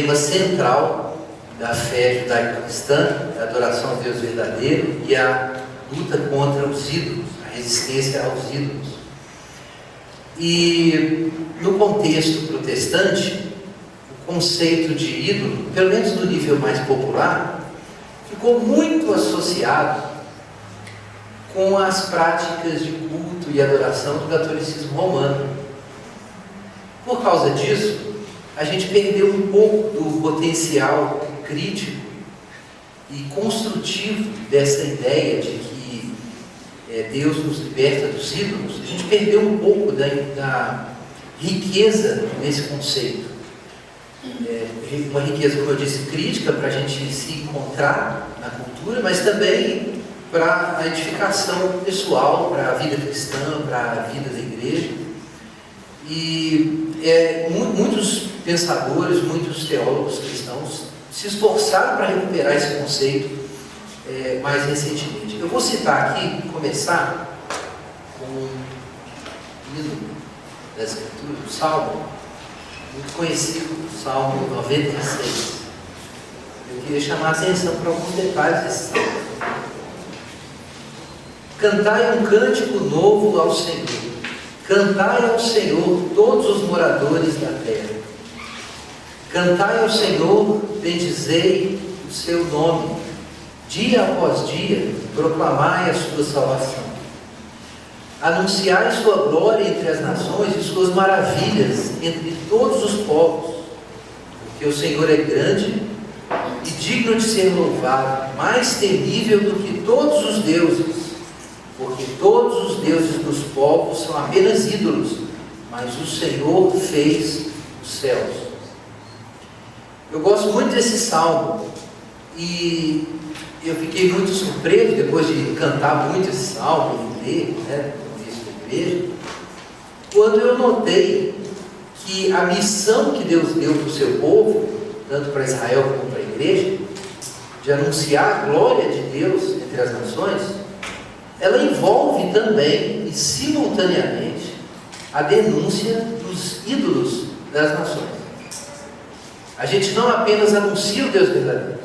tema central da fé judaico-cristã, a adoração ao Deus verdadeiro e a luta contra os ídolos, a resistência aos ídolos. E no contexto protestante, o conceito de ídolo, pelo menos no nível mais popular, ficou muito associado com as práticas de culto e adoração do catolicismo romano. Por causa disso, a gente perdeu um pouco do potencial crítico e construtivo dessa ideia de que Deus nos liberta dos ídolos. A gente perdeu um pouco da riqueza desse conceito. Uma riqueza, como eu disse, crítica para a gente se encontrar na cultura, mas também para a edificação pessoal, para a vida cristã, para a vida da igreja. E muitos pensadores, muitos teólogos cristãos se esforçaram para recuperar esse conceito mais recentemente. Eu vou citar aqui, começar com um hino da Escritura, o Salmo, muito conhecido, o Salmo 96. Eu queria chamar a atenção para alguns detalhes desse salmo. Cantai um cântico novo ao Senhor. Cantai ao Senhor todos os moradores da terra. Cantai ao Senhor, bendizei o seu nome. Dia após dia, proclamai a sua salvação. Anunciai sua glória entre as nações e suas maravilhas entre todos os povos. Porque o Senhor é grande e digno de ser louvado, mais temível do que todos os deuses. Porque todos os deuses dos povos são apenas ídolos, mas o Senhor fez os céus. Eu gosto muito desse salmo e eu fiquei muito surpreso depois de cantar muito esse salmo e ler, no começo da igreja, quando eu notei que a missão que Deus deu para o seu povo, tanto para Israel como para a igreja, de anunciar a glória de Deus entre as nações, ela envolve também e simultaneamente a denúncia dos ídolos das nações. A gente não apenas anuncia o Deus verdadeiro,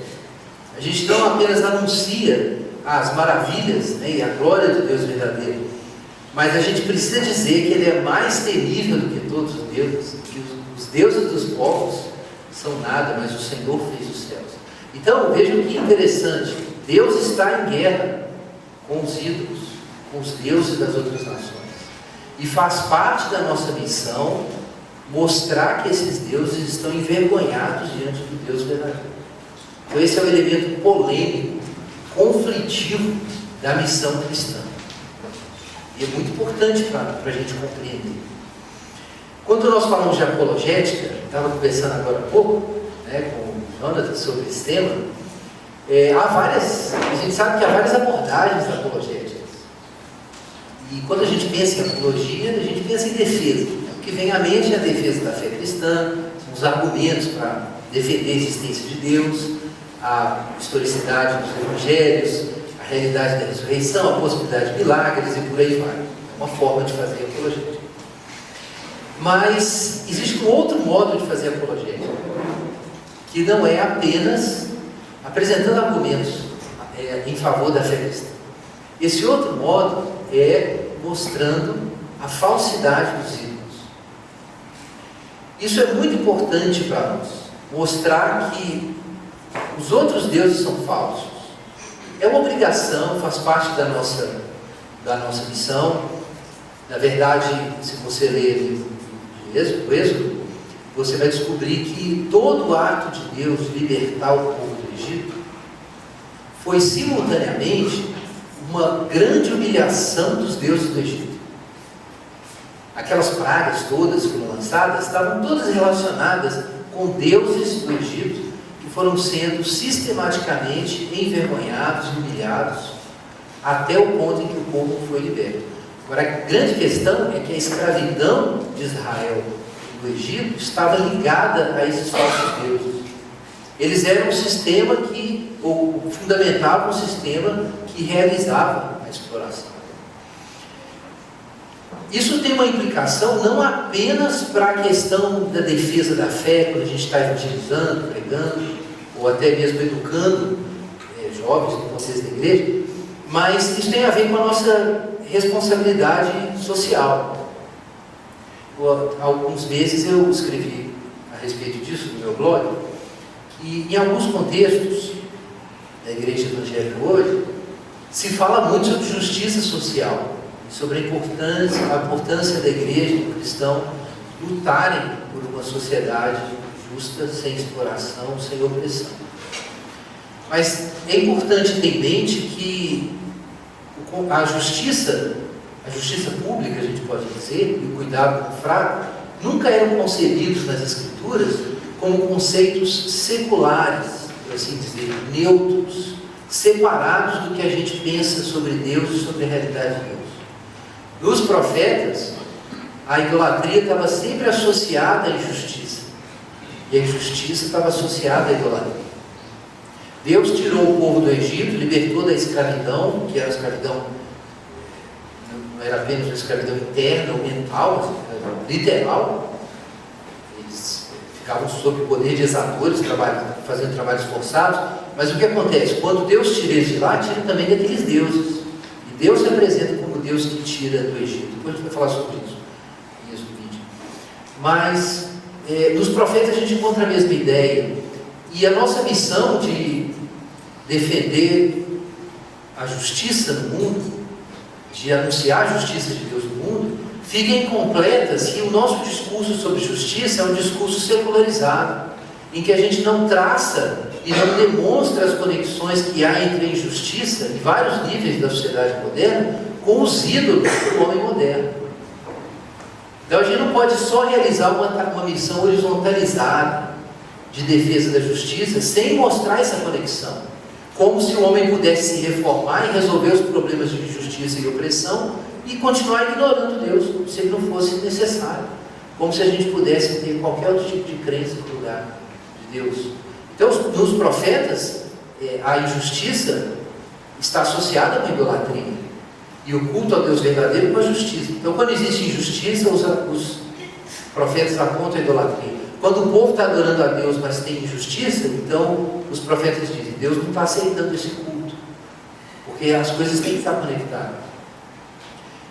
a gente não apenas anuncia as maravilhas, e a glória do Deus verdadeiro, mas a gente precisa dizer que Ele é mais temível do que todos os deuses, que os deuses dos povos são nada, mas o Senhor fez os céus. Então vejam que interessante, Deus está em guerra com os ídolos, com os deuses das outras nações, e faz parte da nossa missão mostrar que esses deuses estão envergonhados diante do Deus verdadeiro. Então esse é o elemento polêmico, conflitivo da missão cristã, e é muito importante para a gente compreender. Quando nós falamos de apologética, estava conversando agora há pouco com o Jonathan sobre esse tema. A gente sabe que há várias abordagens da apologética. E quando a gente pensa em apologia, a gente pensa em defesa. O que vem à mente é a defesa da fé cristã, os argumentos para defender a existência de Deus, a historicidade dos evangelhos, a realidade da ressurreição, a possibilidade de milagres e por aí vai. É uma forma de fazer apologética. Mas existe um outro modo de fazer apologética, que não é apenas apresentando argumentos em favor da fé cristã. Esse outro modo é mostrando a falsidade dos ídolos. Isso é muito importante para nós, mostrar que os outros deuses são falsos. É uma obrigação, faz parte da nossa missão. Na verdade, se você ler o Êxodo, você vai descobrir que todo o ato de Deus de libertar o povo do Egito foi simultaneamente uma grande humilhação dos deuses do Egito. Aquelas pragas todas que foram lançadas estavam todas relacionadas com deuses do Egito que foram sendo sistematicamente envergonhados, humilhados, até o ponto em que o povo foi liberto. Agora, a grande questão é que a escravidão de Israel no Egito estava ligada a esses falsos deuses. Eles eram um sistema ou fundamentavam um sistema que realizava a exploração. isso tem uma implicação não apenas para a questão da defesa da fé, quando a gente está evangelizando, pregando, ou até mesmo educando jovens no contexto da igreja, mas isso tem a ver com a nossa responsabilidade social. Há alguns meses eu escrevi a respeito disso no meu blog, e em alguns contextos da igreja evangélica hoje, se fala muito sobre justiça social, sobre a importância da igreja e do cristão lutarem por uma sociedade justa, sem exploração, sem opressão. Mas é importante ter em mente que a justiça pública, a gente pode dizer, e o cuidado com o fraco, nunca eram concebidos nas Escrituras como conceitos seculares, por assim dizer, neutros, separados do que a gente pensa sobre Deus e sobre a realidade de Deus. Nos profetas, a idolatria estava sempre associada à injustiça, e a injustiça estava associada à idolatria. Deus tirou o povo do Egito, libertou da escravidão, que era a escravidão, não era apenas uma escravidão interna ou mental, mas literal. Eles ficavam sob o poder de exatores, fazendo trabalhos forçados. Mas o que acontece? Quando Deus tira eles de lá, tira também daqueles deuses. E Deus se apresenta como Deus que tira do Egito. Depois a gente vai falar sobre isso em Êxodo 20. Mas nos profetas a gente encontra a mesma ideia. E a nossa missão de defender a justiça no mundo, de anunciar a justiça de Deus no mundo, fica incompleta se o nosso discurso sobre justiça é um discurso secularizado, em que a gente não traça e não demonstra as conexões que há entre a injustiça em vários níveis da sociedade moderna com os ídolos do homem moderno. Então a gente não pode só realizar uma missão horizontalizada de defesa da justiça sem mostrar essa conexão, como se o homem pudesse se reformar e resolver os problemas de injustiça e opressão e continuar ignorando Deus, como se ele não fosse necessário, como se a gente pudesse ter qualquer outro tipo de crença no lugar de Deus. Então, nos profetas, a injustiça está associada com a idolatria, e o culto ao Deus verdadeiro com a justiça. Então, quando existe injustiça, os profetas apontam a idolatria. Quando o povo está adorando a Deus, mas tem injustiça, então os profetas dizem: Deus não está aceitando esse culto, porque as coisas têm que estar conectadas.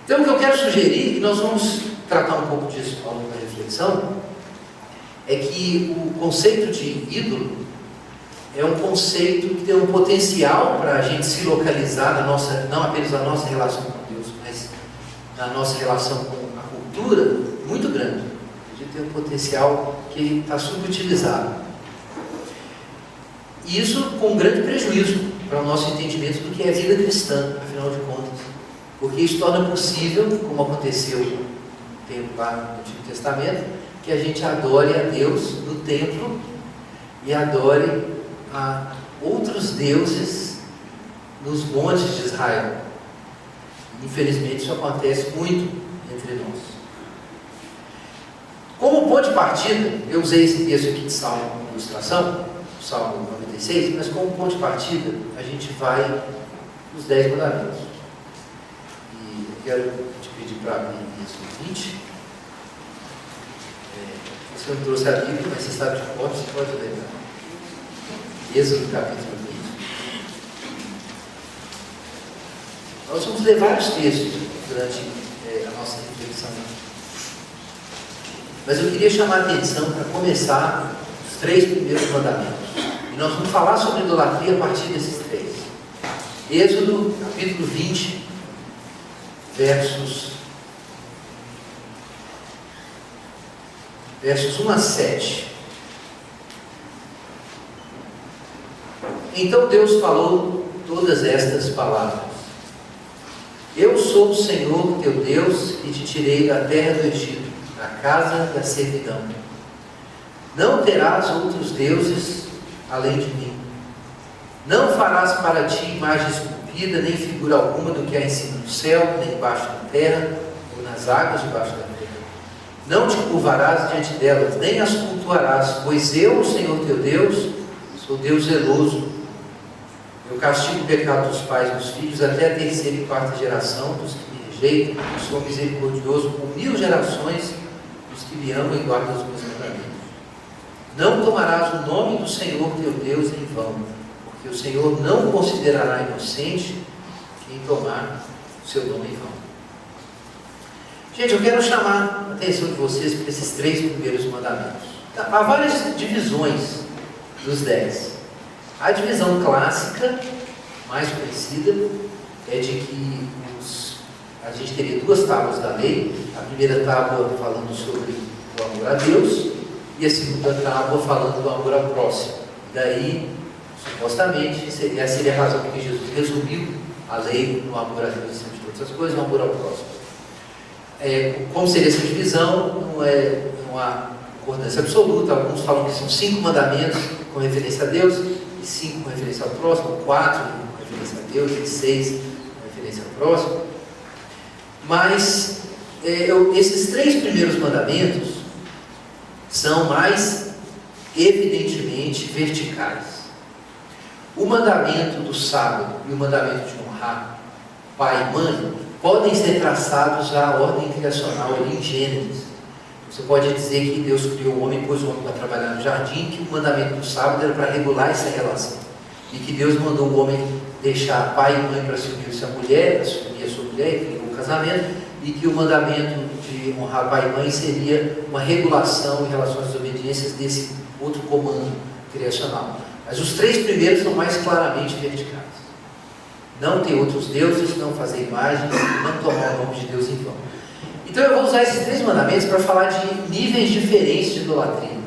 Então, o que eu quero sugerir, e nós vamos tratar um pouco disso ao longo da reflexão, é que o conceito de ídolo é um conceito que tem um potencial para a gente se localizar não apenas na nossa relação com Deus, mas na nossa relação com a cultura, muito grande. A gente tem um potencial que está subutilizado. E isso com grande prejuízo para o nosso entendimento do que é a vida cristã, afinal de contas. Porque isso torna possível, como aconteceu no tempo lá no Antigo Testamento, que a gente adore a Deus no templo e adore a outros deuses nos montes de Israel. Infelizmente isso acontece muito entre nós. Como ponto de partida, eu usei esse texto aqui de Salmo como ilustração, Salmo 96, mas como ponto de partida a gente vai nos 10 mandamentos. E eu quero te pedir para abrir Êxodo 20. Você não trouxe a Bíblia, mas você sabe de cor, você pode ler. Êxodo capítulo 20. Nós vamos ler vários textos durante a nossa reflexão. Mas eu queria chamar a atenção para começar os 3 primeiros mandamentos. E nós vamos falar sobre idolatria a partir desses 3. Êxodo capítulo 20, versos 1 a 7. Então Deus falou todas estas palavras: Eu sou o Senhor teu Deus, que te tirei da terra do Egito, da casa da servidão. Não terás outros deuses além de mim. Não farás para ti imagem esculpida, nem figura alguma do que há em cima do céu, nem embaixo da terra, ou nas águas debaixo da terra. Não te curvarás diante delas, nem as cultuarás, pois eu, o Senhor teu Deus, sou Deus zeloso. Eu castigo o pecado dos pais e dos filhos até a 3ª e 4ª geração dos que me sujeito, eu sou misericordioso com 1000 gerações dos que me amam e guardam os meus mandamentos. Não tomarás o nome do Senhor teu Deus em vão, porque o Senhor não considerará inocente quem tomar o seu nome em vão. Gente, eu quero chamar a atenção de vocês para esses 3 primeiros mandamentos. Há várias divisões dos 10. A divisão clássica, mais conhecida, é de que a gente teria 2 tábuas da lei. A primeira tábua falando sobre o amor a Deus e a segunda tábua falando do amor ao próximo. Daí, supostamente, essa seria a razão porque Jesus resumiu a lei no amor a Deus acima de todas as coisas, no amor ao próximo. Como seria essa divisão? Não é uma concordância absoluta. Alguns falam que são 5 mandamentos com referência a Deus, e 5 com referência ao próximo, 4 com referência a Deus, e 6 com referência ao próximo. Mas esses 3 primeiros mandamentos são mais evidentemente verticais. O mandamento do sábado e o mandamento de honrar pai e mãe podem ser traçados à ordem criacional ali em Gênesis. Você pode dizer que Deus criou o homem e pôs o homem para trabalhar no jardim, que o mandamento do sábado era para regular essa relação. E que Deus mandou o homem deixar pai e mãe para assumir-se a mulher, assumir a sua mulher, e criou o casamento, e que o mandamento de honrar pai e mãe seria uma regulação em relação às desobediências desse outro comando criacional. Mas os 3 primeiros são mais claramente verticais. Não ter outros deuses, não fazer imagens, não tomar o nome de Deus em vão. Então eu vou usar esses 3 mandamentos para falar de níveis diferentes de idolatria,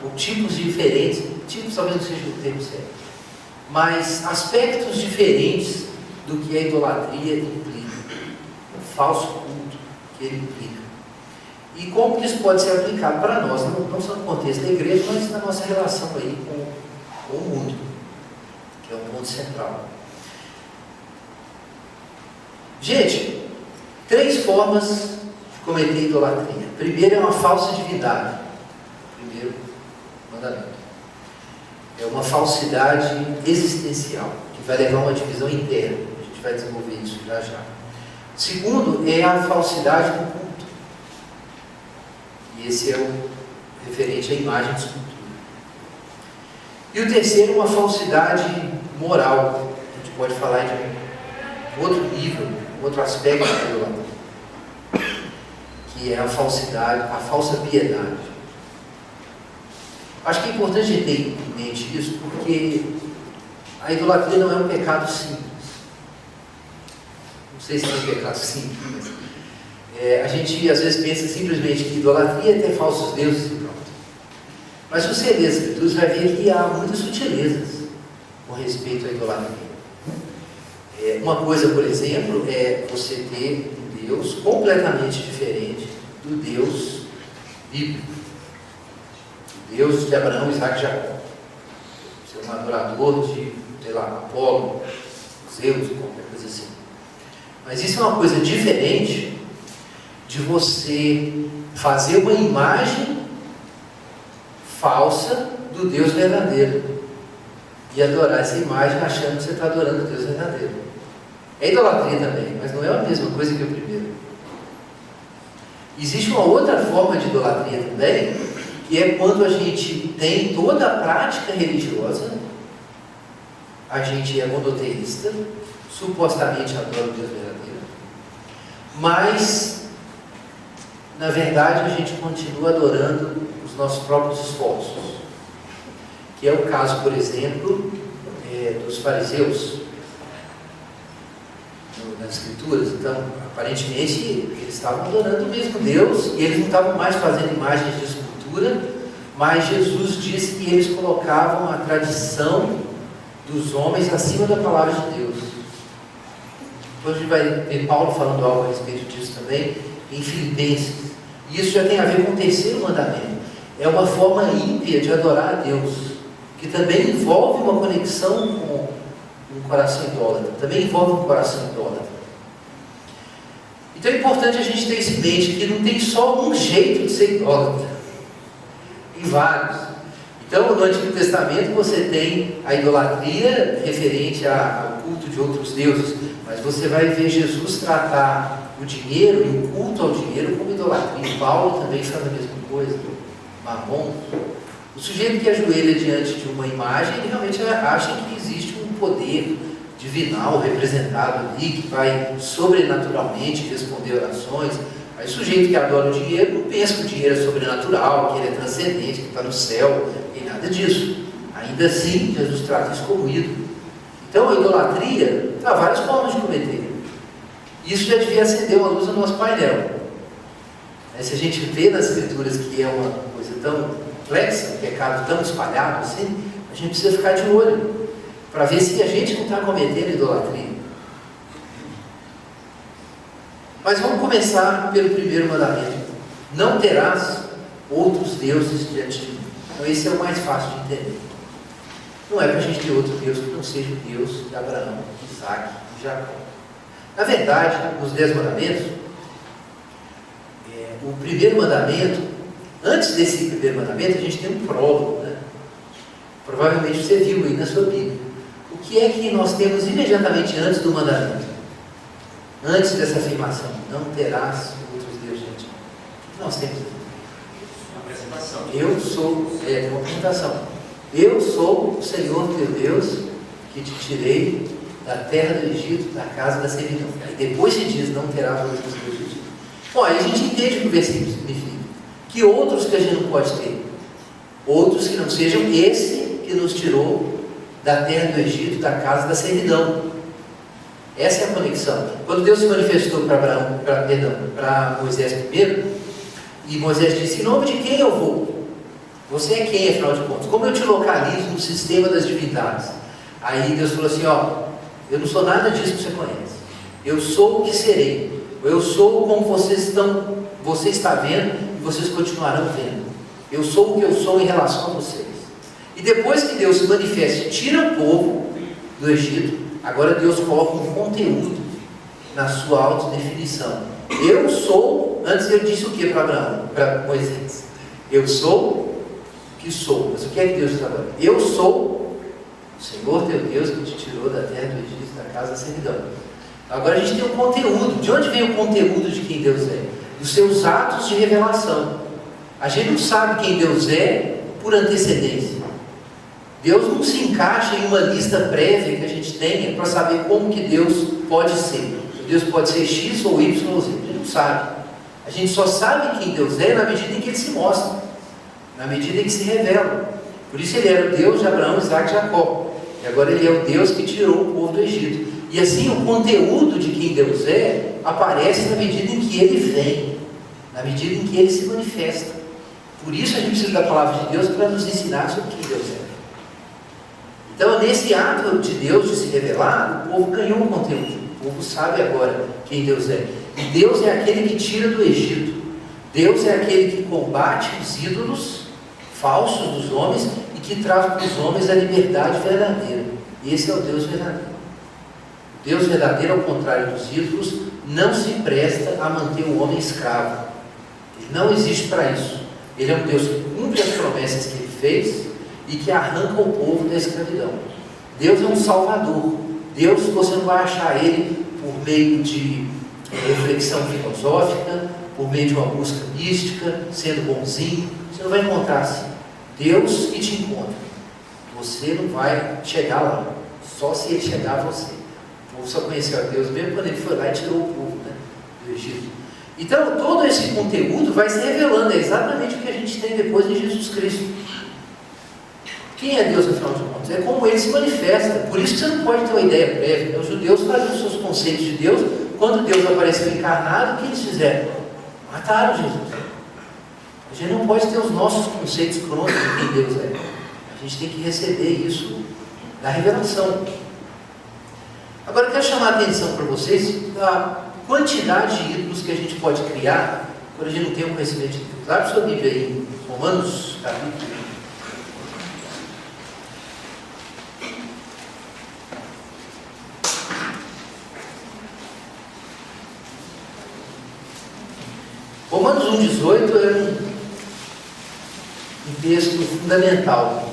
ou tipos diferentes, tipos talvez não seja o termo certo, mas aspectos diferentes do que a idolatria implica, o falso culto que ele implica. E como que isso pode ser aplicado para nós, não só no contexto da igreja, mas na nossa relação aí com o mundo, que é um ponto central. Gente, 3 formas de cometer idolatria. Primeiro é uma falsa divindade. Primeiro mandamento. É uma falsidade existencial, que vai levar a uma divisão interna. A gente vai desenvolver isso já já. Segundo é a falsidade do culto. E esse é o referente à imagem de escultura. E o terceiro é uma falsidade moral. A gente pode falar de um outro nível, um outro aspecto da idolatria, que é a falsidade, a falsa piedade. Acho que é importante a gente ter em mente isso, porque a idolatria não é um pecado simples. Não sei se é um pecado simples, mas a gente às vezes pensa simplesmente que idolatria é ter falsos deuses e pronto. Mas se você ler as Escrituras, vai ver que há muitas sutilezas com respeito à idolatria. Uma coisa, por exemplo, é você ter um Deus completamente diferente do Deus bíblico. O Deus de Abraão, Isaac e Jacó. Ser um adorador de, sei lá, Apolo, Zeus, qualquer coisa assim. Mas isso é uma coisa diferente de você fazer uma imagem falsa do Deus verdadeiro e adorar essa imagem achando que você está adorando o Deus verdadeiro. É idolatria também, mas não é a mesma coisa que o primeiro. Existe uma outra forma de idolatria também, que é quando a gente tem toda a prática religiosa, a gente é monoteísta, supostamente adora o Deus verdadeiro, mas na verdade a gente continua adorando os nossos próprios esforços, que é o caso, por exemplo, dos fariseus nas Escrituras. Então, aparentemente eles estavam adorando o mesmo Deus e eles não estavam mais fazendo imagens de escultura, mas Jesus disse que eles colocavam a tradição dos homens acima da palavra de Deus. Depois a gente vai ver Paulo falando algo a respeito disso também em Filipenses. E isso já tem a ver com o terceiro mandamento. É uma forma ímpia de adorar a Deus, que também envolve uma conexão com um coração idólatra, também envolve um coração idólatra. Então é importante a gente ter isso em mente, que não tem só um jeito de ser idólatra, tem vários. Então no Antigo Testamento você tem a idolatria referente ao culto de outros deuses, mas você vai ver Jesus tratar o dinheiro e o culto ao dinheiro como idolatria. Paulo também faz a mesma coisa, Mamon. O sujeito que ajoelha diante de uma imagem, ele realmente acha que existe um poder divinal representado ali, que vai sobrenaturalmente responder orações. Aí o sujeito que adora o dinheiro não pensa que o dinheiro é sobrenatural, que ele é transcendente, que está no céu, nem nada disso. Ainda assim, Jesus trata isso como ídolo. Então a idolatria há várias formas de cometer. Isso já devia acender uma luz no nosso painel. Se a gente vê nas Escrituras que é uma coisa tão complexa, um pecado tão espalhado assim, a gente precisa ficar de olho para ver se a gente não está cometendo idolatria. Mas vamos começar pelo primeiro mandamento: não terás outros deuses diante de mim. Então esse é o mais fácil de entender. Não é para a gente ter outro Deus que não seja o Deus de Abraão, de Isaac e de Jacó. Na verdade, nos 10 mandamentos, o primeiro mandamento, antes desse primeiro mandamento, a gente tem um prólogo, né? Provavelmente você viu aí na sua Bíblia. O que é que nós temos imediatamente antes do mandamento? Antes dessa afirmação, não terás outros deuses diante de mim. O que nós temos aqui? Uma apresentação. Eu sou, uma apresentação. Eu sou o Senhor teu Deus, que te tirei da terra do Egito, da casa da servidão. Aí depois se diz, não terás outros deuses. Bom, aí a gente entende o que o versículo significa. Que outros que a gente não pode ter? Outros que não sejam esse que nos tirou da terra do Egito, da casa da servidão. Essa é a conexão. Quando Deus se manifestou para Moisés primeiro, e Moisés disse, em nome de quem eu vou? Você é quem, afinal de contas? Como eu te localizo no sistema das divindades? Aí Deus falou assim, eu não sou nada disso que você conhece. Eu sou o que serei. Eu sou como você está vendo e vocês continuarão vendo. Eu sou o que eu sou em relação a vocês. E depois que Deus se manifesta e tira o povo do Egito, agora Deus coloca um conteúdo na sua autodefinição. Eu sou, antes ele disse o que para Abraão, para Moisés? Eu sou o que sou. Mas o que é que Deus diz agora? Eu sou o Senhor teu Deus que te tirou da terra do Egito, da casa da servidão. Agora a gente tem um conteúdo. De onde vem o conteúdo de quem Deus é? Dos seus atos de revelação. A gente não sabe quem Deus é por antecedência. Deus não se encaixa em uma lista prévia que a gente tenha para saber como que Deus pode ser. Deus pode ser X ou Y ou Z. A gente não sabe. A gente só sabe quem Deus é na medida em que Ele se mostra, na medida em que se revela. Por isso Ele era o Deus de Abraão, Isaac e Jacó. E agora Ele é o Deus que tirou o povo do Egito. E assim o conteúdo de quem Deus é aparece na medida em que Ele vem, na medida em que Ele se manifesta. Por isso a gente precisa da palavra de Deus para nos ensinar sobre quem Deus é. Então, nesse ato de Deus de se revelar, o povo ganhou um conteúdo. O povo sabe agora quem Deus é. E Deus é aquele que tira do Egito. Deus é aquele que combate os ídolos falsos dos homens e que traz para os homens a liberdade verdadeira. E esse é o Deus verdadeiro. O Deus verdadeiro, ao contrário dos ídolos, não se presta a manter o homem escravo. Ele não existe para isso. Ele é um Deus que cumpre as promessas que Ele fez e que arranca o povo da escravidão. Deus é um salvador. Deus, você não vai achar Ele por meio de reflexão filosófica, por meio de uma busca mística, sendo bonzinho. Você não vai encontrar assim. Deus que te encontra. Você não vai chegar lá, só se Ele chegar a você. O povo só conheceu a Deus mesmo quando Ele foi lá e tirou o povo, do Egito. Então, todo esse conteúdo vai se revelando. É exatamente o que a gente tem depois em Jesus Cristo. Quem é Deus, afinal de contas? É como Ele se manifesta. Por isso que você não pode ter uma ideia prévia. Os judeus faziam os seus conceitos de Deus. Quando Deus apareceu encarnado, o que eles fizeram? Mataram Jesus. A gente não pode ter os nossos conceitos prontos de quem Deus é. A gente tem que receber isso da revelação. Agora eu quero chamar a atenção para vocês da quantidade de ídolos que a gente pode criar quando a gente não tem um conhecimento de Deus. Abre sua Bíblia aí, em Romanos, capítulo 1. Romanos 1,18 é um texto fundamental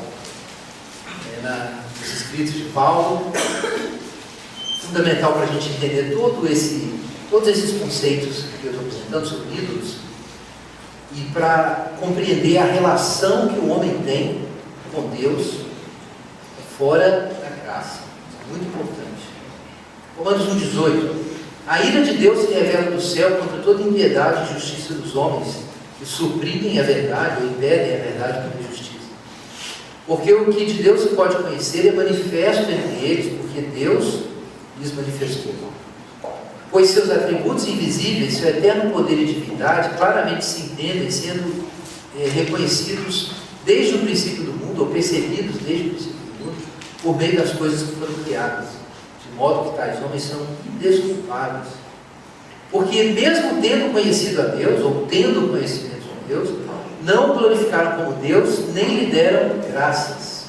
nos escritos de Paulo, fundamental para a gente entender todos esses conceitos que eu estou apresentando sobre ídolos e para compreender a relação que o homem tem com Deus fora da graça. Isso é muito importante. Romanos 1,18. A ira de Deus se revela do céu contra toda impiedade e injustiça dos homens que suprimem a verdade ou impedem a verdade pela injustiça. Porque o que de Deus se pode conhecer é manifesto entre eles, porque Deus lhes manifestou. Pois seus atributos invisíveis, seu eterno poder e divindade, claramente se entendem, sendo reconhecidos desde o princípio do mundo, ou percebidos desde o princípio do mundo, por meio das coisas que foram criadas, de modo que tais homens são indesculpáveis. Porque mesmo tendo conhecido a Deus, ou tendo conhecimento de Deus, não o glorificaram como Deus, nem lhe deram graças.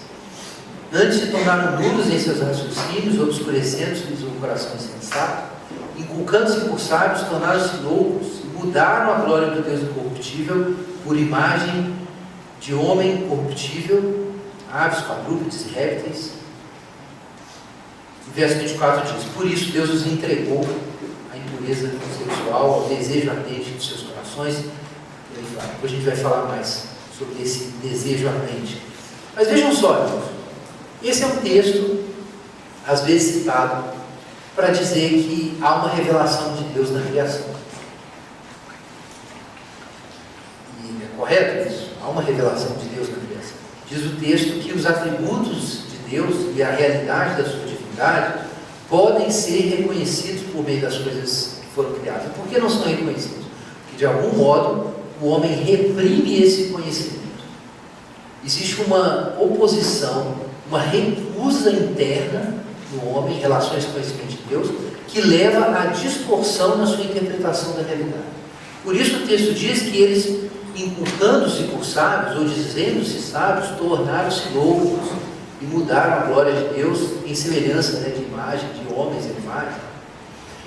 Antes se tornaram nulos em seus raciocínios, obscurecendo-lhes o coração insensato, inculcando-se por sábios, tornaram-se loucos, e mudaram a glória do Deus incorruptível por imagem de homem corruptível, aves, quadrúpedes e répteis. O verso 24 diz: por isso Deus os entregou à impureza sexual, ao desejo ardente dos seus corações. Depois a gente vai falar mais sobre esse desejo ardente. Mas vejam só, irmãos, esse é um texto, às vezes citado, para dizer que há uma revelação de Deus na criação. E é correto isso? Há uma revelação de Deus na criação. Diz o texto que os atributos de Deus e a realidade da sua divindade podem ser reconhecidos por meio das coisas que foram criadas. E por que não são reconhecidos? Porque de algum modo o homem reprime esse conhecimento. Existe uma oposição, uma recusa interna no homem em relação a esse conhecimento de Deus, que leva à distorção na sua interpretação da realidade. Por isso o texto diz que eles, inculcando-se por sábios, ou dizendo-se sábios, tornaram-se loucos e mudaram a glória de Deus em semelhança, de imagem, de homens e animais.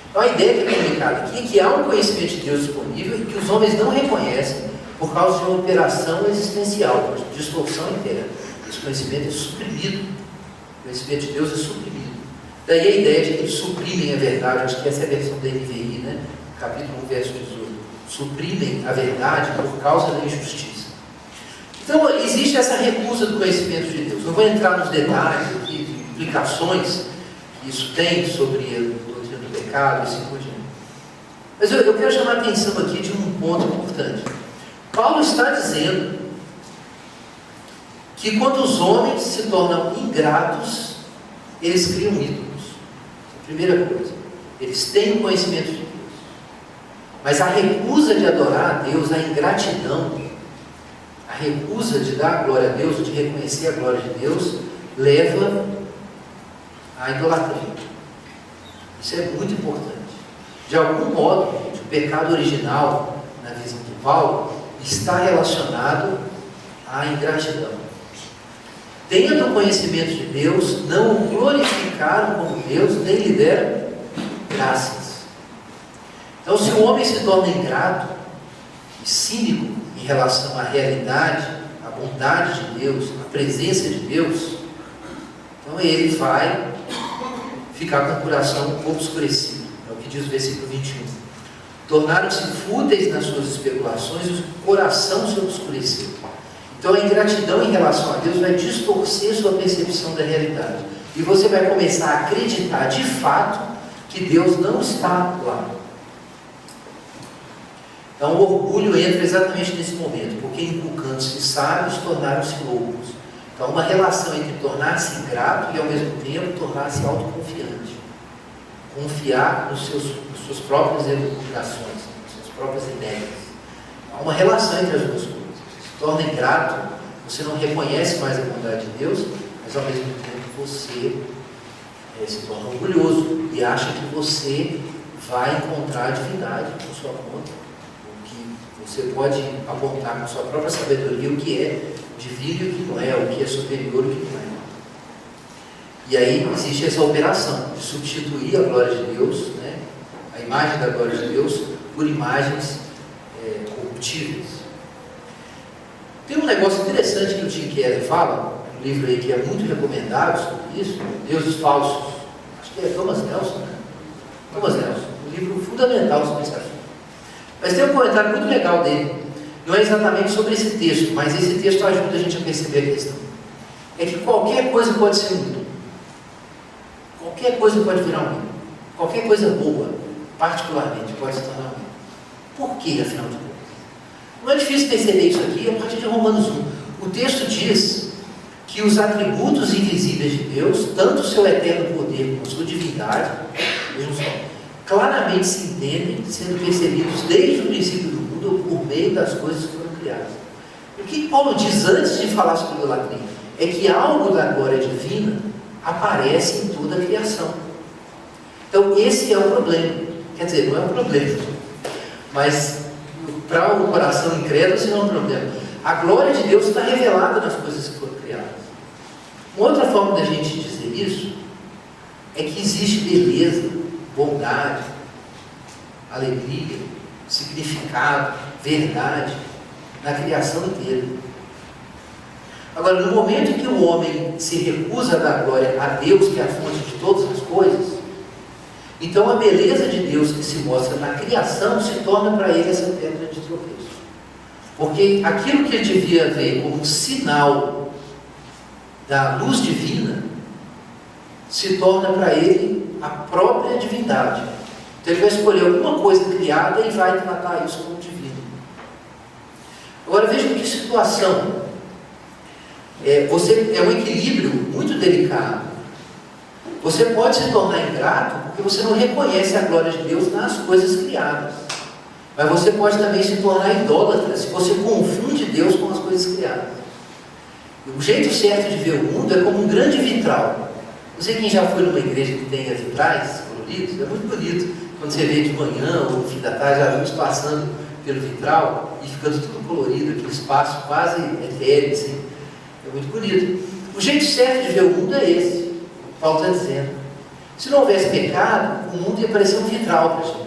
Então a ideia que é comunicada aqui é que há um conhecimento de Deus disponível e que os homens não reconhecem por causa de uma operação existencial, de distorção interna. Esse conhecimento é suprimido. O conhecimento de Deus é suprimido. Daí a ideia de que eles suprimem a verdade. Acho que essa é a versão da NVI, capítulo 1, verso 18. Suprimem a verdade por causa da injustiça. Então existe essa recusa do conhecimento de Deus. Não vou entrar nos detalhes aqui, de implicações que isso tem sobre a doutrina do pecado e assim por diante. Mas eu quero chamar a atenção aqui de um ponto importante. Paulo está dizendo que quando os homens se tornam ingratos, eles criam ídolos. Primeira coisa, eles têm o conhecimento de Deus, mas a recusa de adorar a Deus, a ingratidão, a recusa de dar a glória a Deus, de reconhecer a glória de Deus, leva à idolatria. Isso é muito importante. De algum modo, gente, o pecado original, na visão de Paulo, está relacionado à ingratidão. Tendo o conhecimento de Deus, não o glorificaram como Deus, nem lhe deram graças. Então, se o homem se torna ingrato e cínico em relação à realidade, à bondade de Deus, à presença de Deus, então ele vai ficar com o coração obscurecido. É o que diz o versículo 21. Tornaram-se fúteis nas suas especulações e o coração se obscureceu. Então a ingratidão em relação a Deus vai distorcer sua percepção da realidade. E você vai começar a acreditar de fato que Deus não está lá. Então o orgulho entra exatamente nesse momento, porque inculcando-se sábios, tornaram-se loucos. Então uma relação entre tornar-se ingrato e ao mesmo tempo tornar-se autoconfiante. Confiar nas suas próprias elucubrações, nas suas próprias ideias. Há uma relação entre as duas coisas. Se torna ingrato, você não reconhece mais a bondade de Deus, mas ao mesmo tempo você se torna orgulhoso e acha que você vai encontrar a divindade por sua conta, o que você pode apontar com sua própria sabedoria o que é divino e o que não é, o que é superior e o que não é. E aí existe essa operação de substituir a glória de Deus, a imagem da glória de Deus, por imagens corruptíveis. Tem um negócio interessante que o Tim Keller fala, um livro aí que é muito recomendado sobre isso, Deuses Falsos, acho que é Thomas Nelson, né? Thomas Nelson, um livro fundamental sobre esse assunto. Mas tem um comentário muito legal dele. Não é exatamente sobre esse texto, mas esse texto ajuda a gente a perceber a questão. É que qualquer coisa pode ser um ídolo. Qualquer coisa pode virar um ídolo. Qualquer coisa boa, particularmente, pode se tornar um ídolo. Por quê, afinal de contas? Não é difícil perceber isso aqui a partir de Romanos 1. O texto diz que os atributos invisíveis de Deus, tanto o seu eterno poder como a sua divindade, vejam só, claramente se entendem, sendo percebidos desde o princípio do mundo por meio das coisas que foram criadas. E o que Paulo diz antes de falar sobre idolatria? É que algo da glória divina aparece em toda a criação. Então esse é o problema. Quer dizer, não é um problema, mas para o coração incrédulo isso não é um problema. A glória de Deus está revelada nas coisas que foram criadas. Uma outra forma da gente dizer isso é que existe beleza, bondade, alegria, significado, verdade na criação inteira. Agora, no momento em que o homem se recusa a dar glória a Deus, que é a fonte de todas as coisas, então a beleza de Deus que se mostra na criação se torna para ele essa pedra de tropeço. Porque aquilo que ele devia ver como um sinal da luz divina se torna para ele a própria divindade. Então ele vai escolher alguma coisa criada e vai tratar isso como divino. Agora veja que situação. É um equilíbrio muito delicado. Você pode se tornar ingrato porque você não reconhece a glória de Deus nas coisas criadas. Mas você pode também se tornar idólatra se você confunde Deus com as coisas criadas. O jeito certo de ver o mundo é como um grande vitral. Não sei quem já foi numa igreja que tenha vitrais coloridos, é muito bonito. Quando você vê de manhã ou no fim da tarde, a luz passando pelo vitral e ficando tudo colorido, aquele espaço quase etéreo, assim. É muito bonito. O jeito certo de ver o mundo é esse. Paulo está dizendo. Se não houvesse pecado, o mundo ia parecer um vitral para a gente.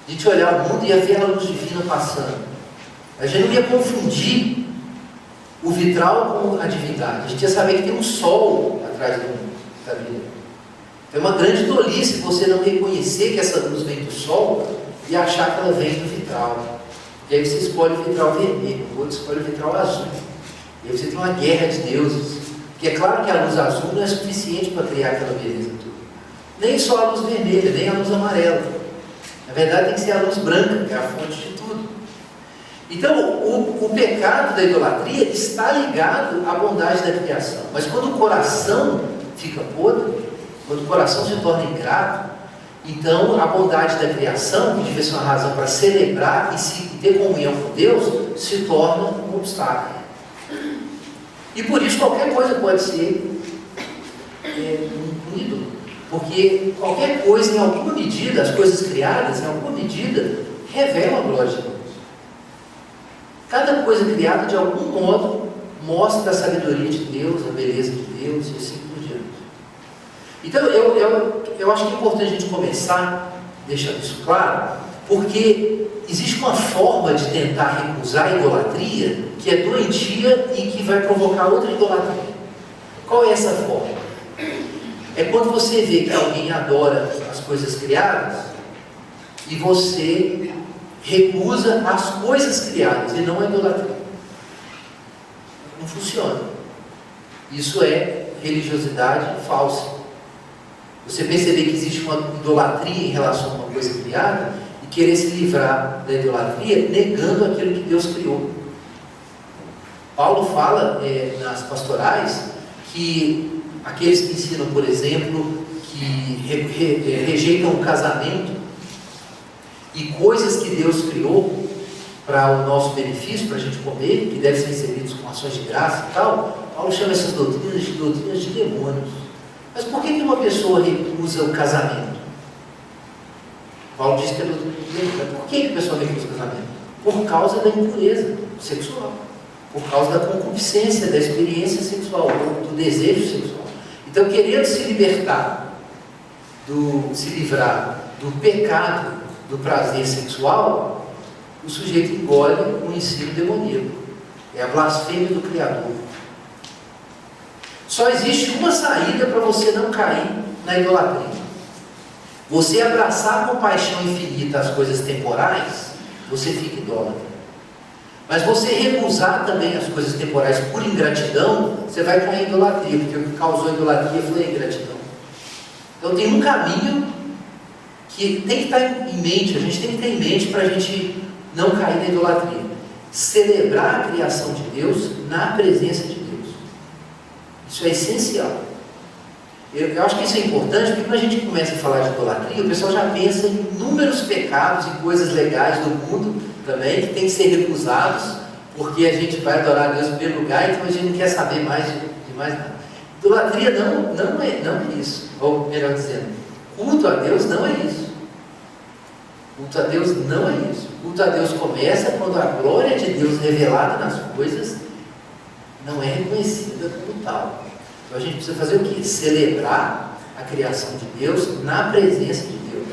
A gente olhar o mundo e ia ver a luz divina passando. A gente não ia confundir o vitral com a divindade. A gente ia saber que tem um sol atrás do mundo, da vida. É uma grande tolice você não reconhecer que essa luz vem do sol e achar que ela vem do vitral. E aí você escolhe o vitral vermelho, o outro escolhe o vitral azul. E aí você tem uma guerra de deuses. Porque é claro que a luz azul não é suficiente para criar aquela beleza toda. Nem só a luz vermelha, nem a luz amarela. Na verdade tem que ser a luz branca, que é a fonte de tudo. Então o pecado da idolatria está ligado à bondade da criação. Mas quando o coração fica podre, quando o coração se torna ingrato, então a bondade da criação, que devia ser uma razão para celebrar e ter comunhão com Deus, se torna um obstáculo. E por isso qualquer coisa pode ser um ídolo. Porque qualquer coisa, em alguma medida, as coisas criadas, em alguma medida, revelam a glória de Deus. Cada coisa criada, de algum modo, mostra a sabedoria de Deus, a beleza de Deus e assim por diante. Então, eu acho que é importante a gente começar deixando isso claro, porque existe uma forma de tentar recusar a idolatria que é doentia e que vai provocar outra idolatria. Qual é essa forma? É quando você vê que alguém adora as coisas criadas e você recusa as coisas criadas e não a idolatria. Não funciona. Isso é religiosidade falsa. Você perceber que existe uma idolatria em relação a uma coisa criada e querer se livrar da idolatria negando aquilo que Deus criou. Paulo fala nas pastorais que aqueles que ensinam, por exemplo, que rejeitam o casamento e coisas que Deus criou para o nosso benefício, para a gente comer, que devem ser recebidos com ações de graça e tal, Paulo chama essas doutrinas de demônios. Mas por que uma pessoa recusa o casamento? Paulo diz que é doutrina de demônios. Por que a pessoa recusa o casamento? Por causa da impureza sexual, por causa da concupiscência, da experiência sexual, do desejo sexual. Então, querendo se livrar do pecado, do prazer sexual, o sujeito engole um ensino demoníaco. É a blasfêmia do Criador. Só existe uma saída para você não cair na idolatria. você abraçar com paixão infinita as coisas temporais, você fica idólatra. Mas você recusar também as coisas temporais por ingratidão, você vai cair em idolatria, porque o que causou a idolatria foi a ingratidão. Então tem um caminho que tem que estar em mente, a gente tem que ter em mente para a gente não cair na idolatria. Celebrar a criação de Deus na presença de Deus. Isso é essencial. Eu acho que isso é importante, porque quando a gente começa a falar de idolatria, o pessoal já pensa em inúmeros pecados e coisas legais do mundo também, que tem que ser recusados, porque a gente vai adorar a Deus em primeiro lugar, então a gente não quer saber mais de mais nada. Idolatria não é isso. Ou melhor dizendo, culto a Deus não é isso. Culto a Deus não é isso. Culto a Deus começa quando a glória de Deus revelada nas coisas não é reconhecida como tal. Então a gente precisa fazer o quê? Celebrar a criação de Deus na presença de Deus.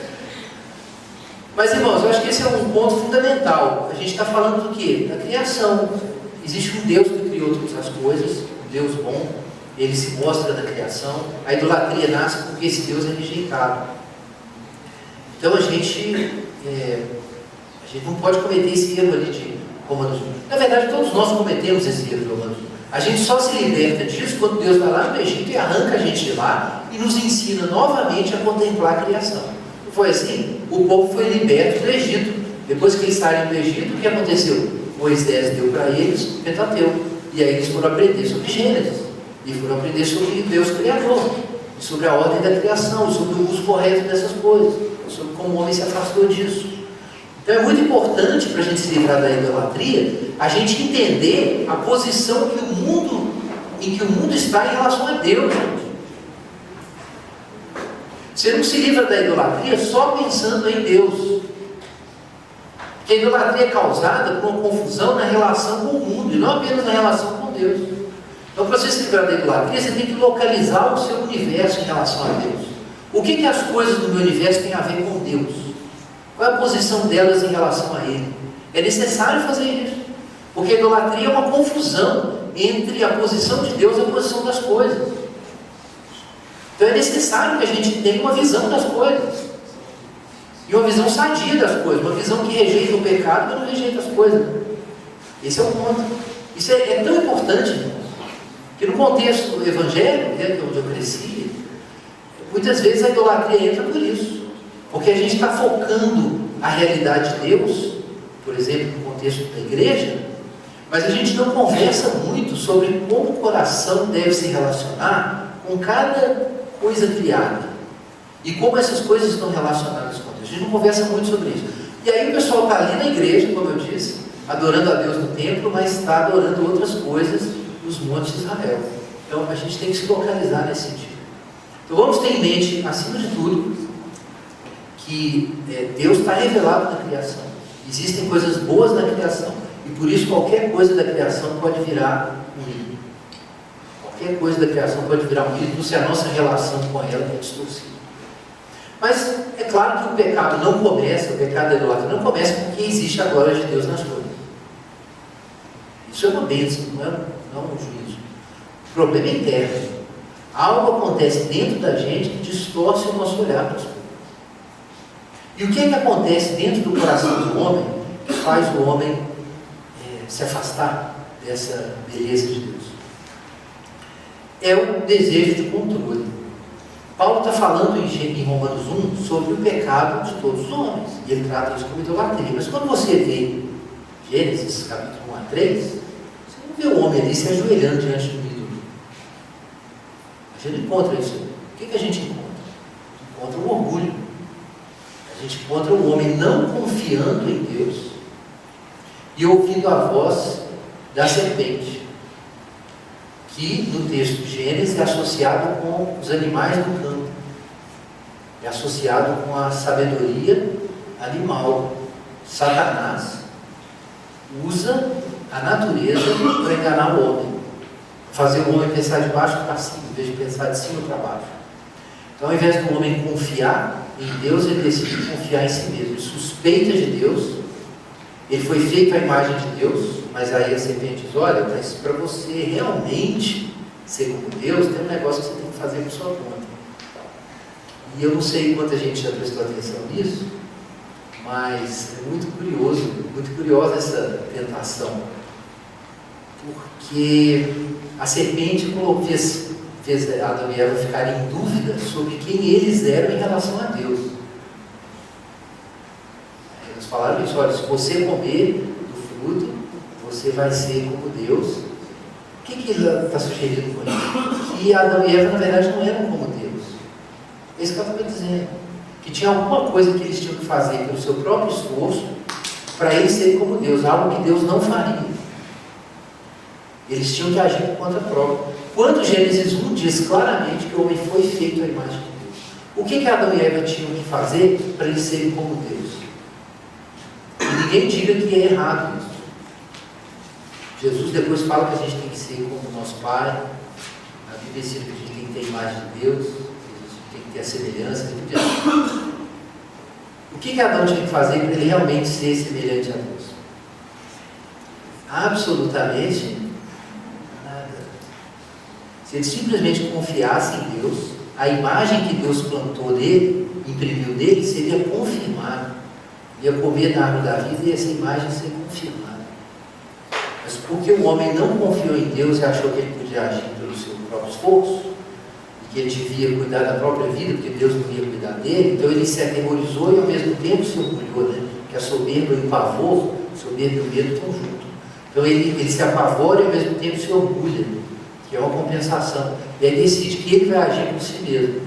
Mas, irmãos, eu acho que esse é um ponto fundamental. A gente está falando do quê? Da criação. Existe um Deus que criou todas as coisas, um Deus bom, ele se mostra na criação. A idolatria nasce porque esse Deus é rejeitado. Então a gente não pode cometer esse erro ali de Romanos 1. Na verdade, todos nós cometemos esse erro de Romanos 1. A gente só se liberta disso quando Deus está lá no Egito e arranca a gente de lá e nos ensina novamente a contemplar a criação. Não foi assim? O povo foi liberto do Egito. Depois que eles saíram do Egito, o que aconteceu? Moisés deu para eles o Pentateuco. E aí eles foram aprender sobre Gênesis. E foram aprender sobre Deus Criador. E sobre a ordem da criação. E sobre o uso correto dessas coisas. Sobre como o homem se afastou disso. Então é muito importante para a gente se livrar da idolatria, a gente entender a posição em que o mundo está em relação a Deus. Você não se livra da idolatria só pensando em Deus. Porque a idolatria é causada por uma confusão na relação com o mundo, e não apenas na relação com Deus. Então, para você se livrar da idolatria, você tem que localizar o seu universo em relação a Deus. O que as coisas do meu universo têm a ver com Deus? Qual é a posição delas em relação a Ele? É necessário fazer isso. Porque a idolatria é uma confusão entre a posição de Deus e a posição das coisas. Então é necessário que a gente tenha uma visão das coisas. E uma visão sadia das coisas. Uma visão que rejeita o pecado, mas não rejeita as coisas. Esse é o ponto. Isso é tão importante, irmãos, que no contexto evangélico, que é onde eu cresci, muitas vezes a idolatria entra por isso. Porque a gente está focando a realidade de Deus, por exemplo, no contexto da igreja, mas a gente não conversa muito sobre como o coração deve se relacionar com cada coisa criada. E como essas coisas estão relacionadas com Deus. A gente não conversa muito sobre isso. E aí o pessoal está ali na igreja, como eu disse, adorando a Deus no templo, mas está adorando outras coisas nos montes de Israel. Então a gente tem que se localizar nesse sentido. Então vamos ter em mente, acima de tudo, que Deus está revelado na criação. Existem coisas boas na criação. E por isso qualquer coisa da criação pode virar um ídolo. Qualquer coisa da criação pode virar um ídolo se a nossa relação com ela é distorcida. Mas é claro que o pecado não começa, o pecado da idolatria não começa porque existe a glória de Deus nas coisas. Isso é uma bênção, não é um juízo. O problema é interno. Algo acontece dentro da gente que distorce o nosso olhar para as coisas. E o que é que acontece dentro do coração do homem que faz o homem se afastar dessa beleza de Deus? É o desejo de controle. Paulo está falando em Romanos 1 sobre o pecado de todos os homens. E ele trata isso como idolatria. Mas quando você vê Gênesis, capítulo 1 a 3, você não vê o homem ali se ajoelhando diante do ídolo. A gente encontra isso. O que a gente encontra? Encontra o orgulho. A gente encontra o homem não confiando em Deus e ouvindo a voz da serpente, que no texto de Gênesis é associado com os animais do campo, é associado com a sabedoria animal. Satanás usa a natureza para enganar o homem, fazer o homem pensar de baixo para cima, em vez de pensar de cima para baixo. Então, ao invés do homem confiar em Deus, ele decide confiar em si mesmo. Ele suspeita de Deus. Ele foi feito à imagem de Deus, mas aí a serpente diz: olha, mas para você realmente ser como Deus, tem um negócio que você tem que fazer por sua conta. E eu não sei quanta gente já prestou atenção nisso, mas é muito curiosa essa tentação. Porque a serpente fez Adão e Eva ficarem em dúvida sobre quem eles eram em relação a Deus. Eles falaram isso: olha, se você comer do fruto, você vai ser como Deus. O que ele está sugerindo com isso? Que Adão e Eva, na verdade, não eram como Deus. É isso que ela estava dizendo. Que tinha alguma coisa que eles tinham que fazer pelo seu próprio esforço para eles serem como Deus, algo que Deus não faria. Eles tinham que agir por conta própria. Quando Gênesis 1 diz claramente que o homem foi feito à imagem de Deus. O que Adão e Eva tinham que fazer para eles serem como Deus? E ninguém diga que é errado isso. Jesus depois fala que a gente tem que ser como nosso Pai. A Bíblia ensina que a gente tem que ter a imagem de Deus, que a gente tem que ter a semelhança. O que Adão tinha que fazer para ele realmente ser semelhante a Deus? Absolutamente nada. Se ele simplesmente confiasse em Deus, a imagem que Deus plantou nele, imprimiu nele, seria confirmada. Ia comer da árvore da vida e essa imagem seria confirmada. Mas porque o homem não confiou em Deus e achou que ele podia agir pelo seu próprio esforço, e que ele devia cuidar da própria vida, porque Deus não ia cuidar dele, então ele se atemorizou e ao mesmo tempo se orgulhou, né? Que a soberba e o pavor, soberba e o medo estão juntos. Então ele se apavora e ao mesmo tempo se orgulha, que é uma compensação. E aí decide que ele vai agir por si mesmo.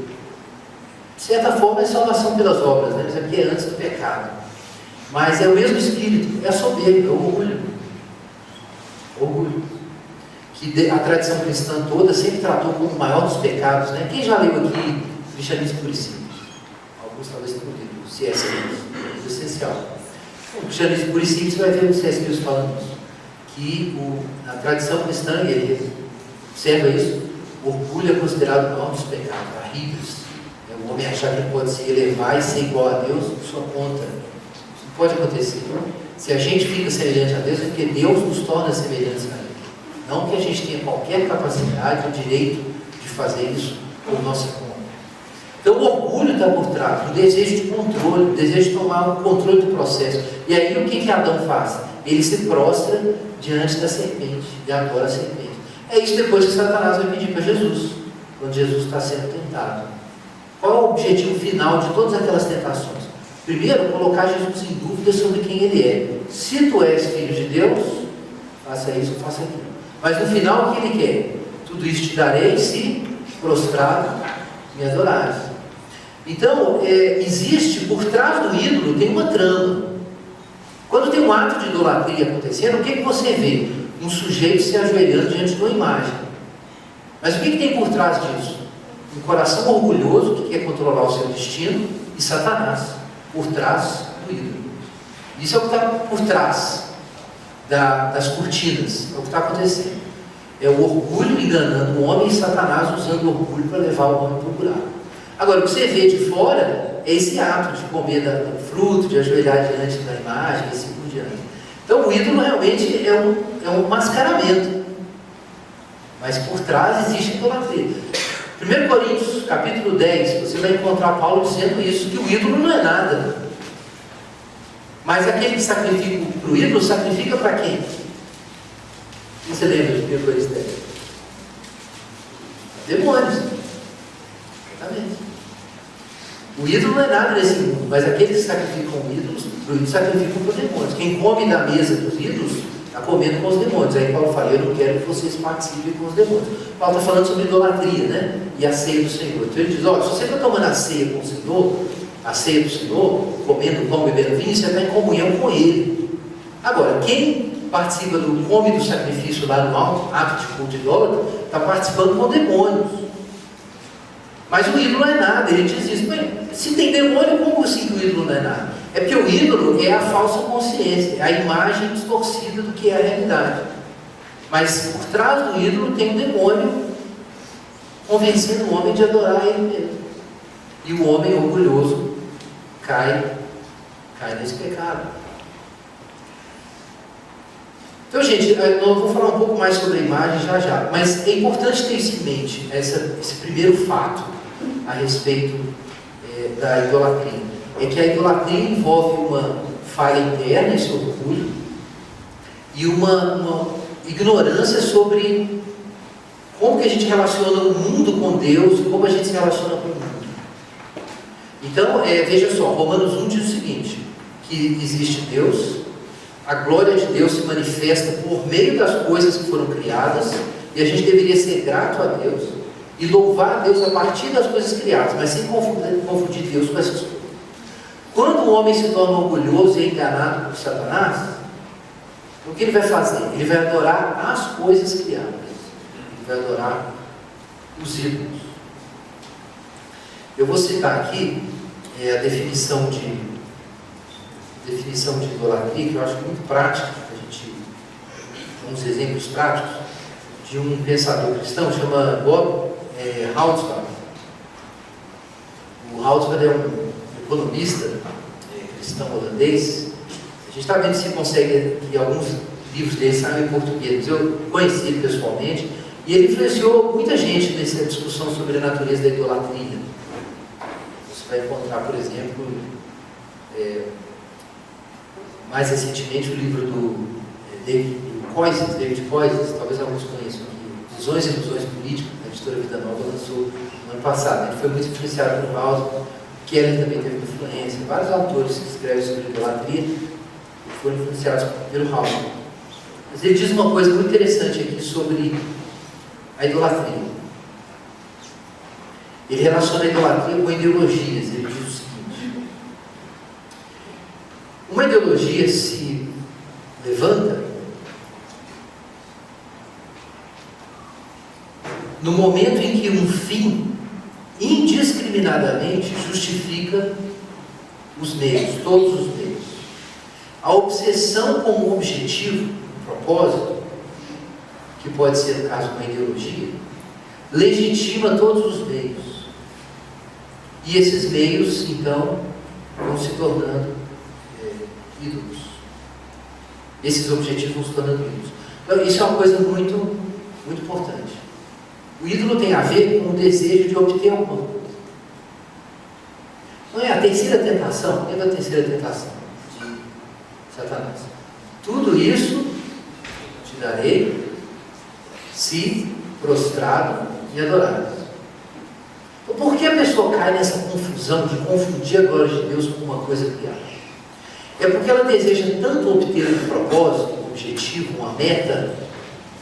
De certa forma é salvação pelas obras, né? Mas é porque é antes do pecado. Mas é o mesmo espírito, é a soberba, é o orgulho. Orgulho. Que a tradição cristã toda sempre tratou como o maior dos pecados, né? Quem já leu aqui Cristianismo Puro e Simples? Alguns talvez tenham lido, C.S. Lewis, é essencial. O Cristianismo Puro e Simples vai ver o C.S. Lewis falando isso. Que na tradição cristã, ele observa isso, o orgulho é considerado o maior dos pecados, a híbris. É o homem achar que ele pode se elevar e ser igual a Deus por sua conta. Isso não pode acontecer. Se a gente fica semelhante a Deus, é porque Deus nos torna semelhantes a Ele. Não que a gente tenha qualquer capacidade ou direito de fazer isso por nossa conta. Então o orgulho está por trás, o desejo de controle, o desejo de tomar o controle do processo. E aí o que Adão faz? Ele se prostra diante da serpente e adora a serpente. É isso depois que Satanás vai pedir para Jesus, quando Jesus está sendo tentado. Qual é o objetivo final de todas aquelas tentações? Primeiro, colocar Jesus em dúvida sobre quem ele é. Se tu és filho de Deus, faça isso, faça aquilo. Mas no final, o que ele quer? Tudo isso te darei se prostrado me adorares. Então, existe por trás do ídolo, tem uma trama. Quando tem um ato de idolatria acontecendo, o que você vê? Um sujeito se ajoelhando diante de uma imagem. Mas o que tem por trás disso? Um coração orgulhoso que quer controlar o seu destino e Satanás por trás do ídolo. Isso é o que está por trás das cortinas, é o que está acontecendo. É o orgulho enganando o homem e Satanás usando o orgulho para levar o homem para o buraco. Agora, o que você vê de fora é esse ato de comer do fruto, de ajoelhar diante da imagem e assim por diante. Então o ídolo realmente é um mascaramento. Mas por trás existe idolatria. 1 Coríntios, capítulo 10, você vai encontrar Paulo dizendo isso, que o ídolo não é nada. Mas aquele que sacrifica para o ídolo, sacrifica para quem? Quem você lembra de 1 Coríntios 10? Demônios. Exatamente. O ídolo não é nada nesse mundo, mas aqueles que sacrificam ídolos, sacrificam para os demônios. Quem come da mesa dos ídolos, está comendo com os demônios. Aí Paulo fala, eu não quero que vocês participem com os demônios. Paulo está falando sobre idolatria, né? E a ceia do Senhor. Então ele diz, olha, se você está tomando a ceia com o Senhor, a ceia do Senhor, comendo pão, bebendo vinho, você está em comunhão com Ele. Agora, quem participa do come do sacrifício lá no alto, ato de culto idólatra, está participando com demônios. Mas o ídolo não é nada, ele diz isso. Mas se tem demônio, como assim que o ídolo não é nada? É porque o ídolo é a falsa consciência, é a imagem distorcida do que é a realidade. Mas por trás do ídolo tem um demônio convencendo o homem de adorar ele mesmo. E o homem orgulhoso cai nesse pecado. Então, gente, eu vou falar um pouco mais sobre a imagem já, mas é importante ter isso em mente, esse primeiro fato a respeito da idolatria é que a idolatria envolve uma falha interna, esse orgulho, e uma ignorância sobre como que a gente relaciona o mundo com Deus e como a gente se relaciona com o mundo. Então, veja só, Romanos 1 diz o seguinte, que existe Deus, a glória de Deus se manifesta por meio das coisas que foram criadas, e a gente deveria ser grato a Deus e louvar a Deus a partir das coisas criadas, mas sem confundir Deus com essas coisas. Quando o homem se torna orgulhoso e enganado por Satanás, o que ele vai fazer? Ele vai adorar as coisas criadas, ele vai adorar os ídolos. Eu vou citar aqui a definição de idolatria, que eu acho muito prática, a gente uns exemplos práticos de um pensador cristão, chama Bob Houtveld. O Houtveld é um economista cristão holandês. A gente está vendo se consegue, que alguns livros dele saem em português, mas eu conheci ele pessoalmente, e ele influenciou muita gente nessa discussão sobre a natureza da idolatria. Você vai encontrar, por exemplo, mais recentemente o livro do David Koyzis, talvez alguns conheçam aqui, Visões e Ilusões Políticas, a editora Vida Nova lançou no ano passado. Ele foi muito influenciado por Houtveld, Keller também teve influência, vários autores que escrevem sobre idolatria foram influenciados pelo Houtveld. Mas ele diz uma coisa muito interessante aqui sobre a idolatria. Ele relaciona a idolatria com ideologias. Ele diz o seguinte: uma ideologia se levanta no momento em que um fim indiscriminadamente justifica os meios, todos os meios. A obsessão com um objetivo, um propósito, que pode ser, no caso, uma ideologia, legitima todos os meios. E esses meios, então, vão se tornando ídolos. Esses objetivos vão se tornando ídolos. Então, isso é uma coisa muito, muito importante. O ídolo tem a ver com o desejo de obter alguma coisa. Não é a terceira tentação? Lembra a terceira tentação de Satanás? Tudo isso te darei se prostrado e adorado. Então, por que a pessoa cai nessa confusão de confundir a glória de Deus com uma coisa criada? É porque ela deseja tanto obter um propósito, um objetivo, uma meta,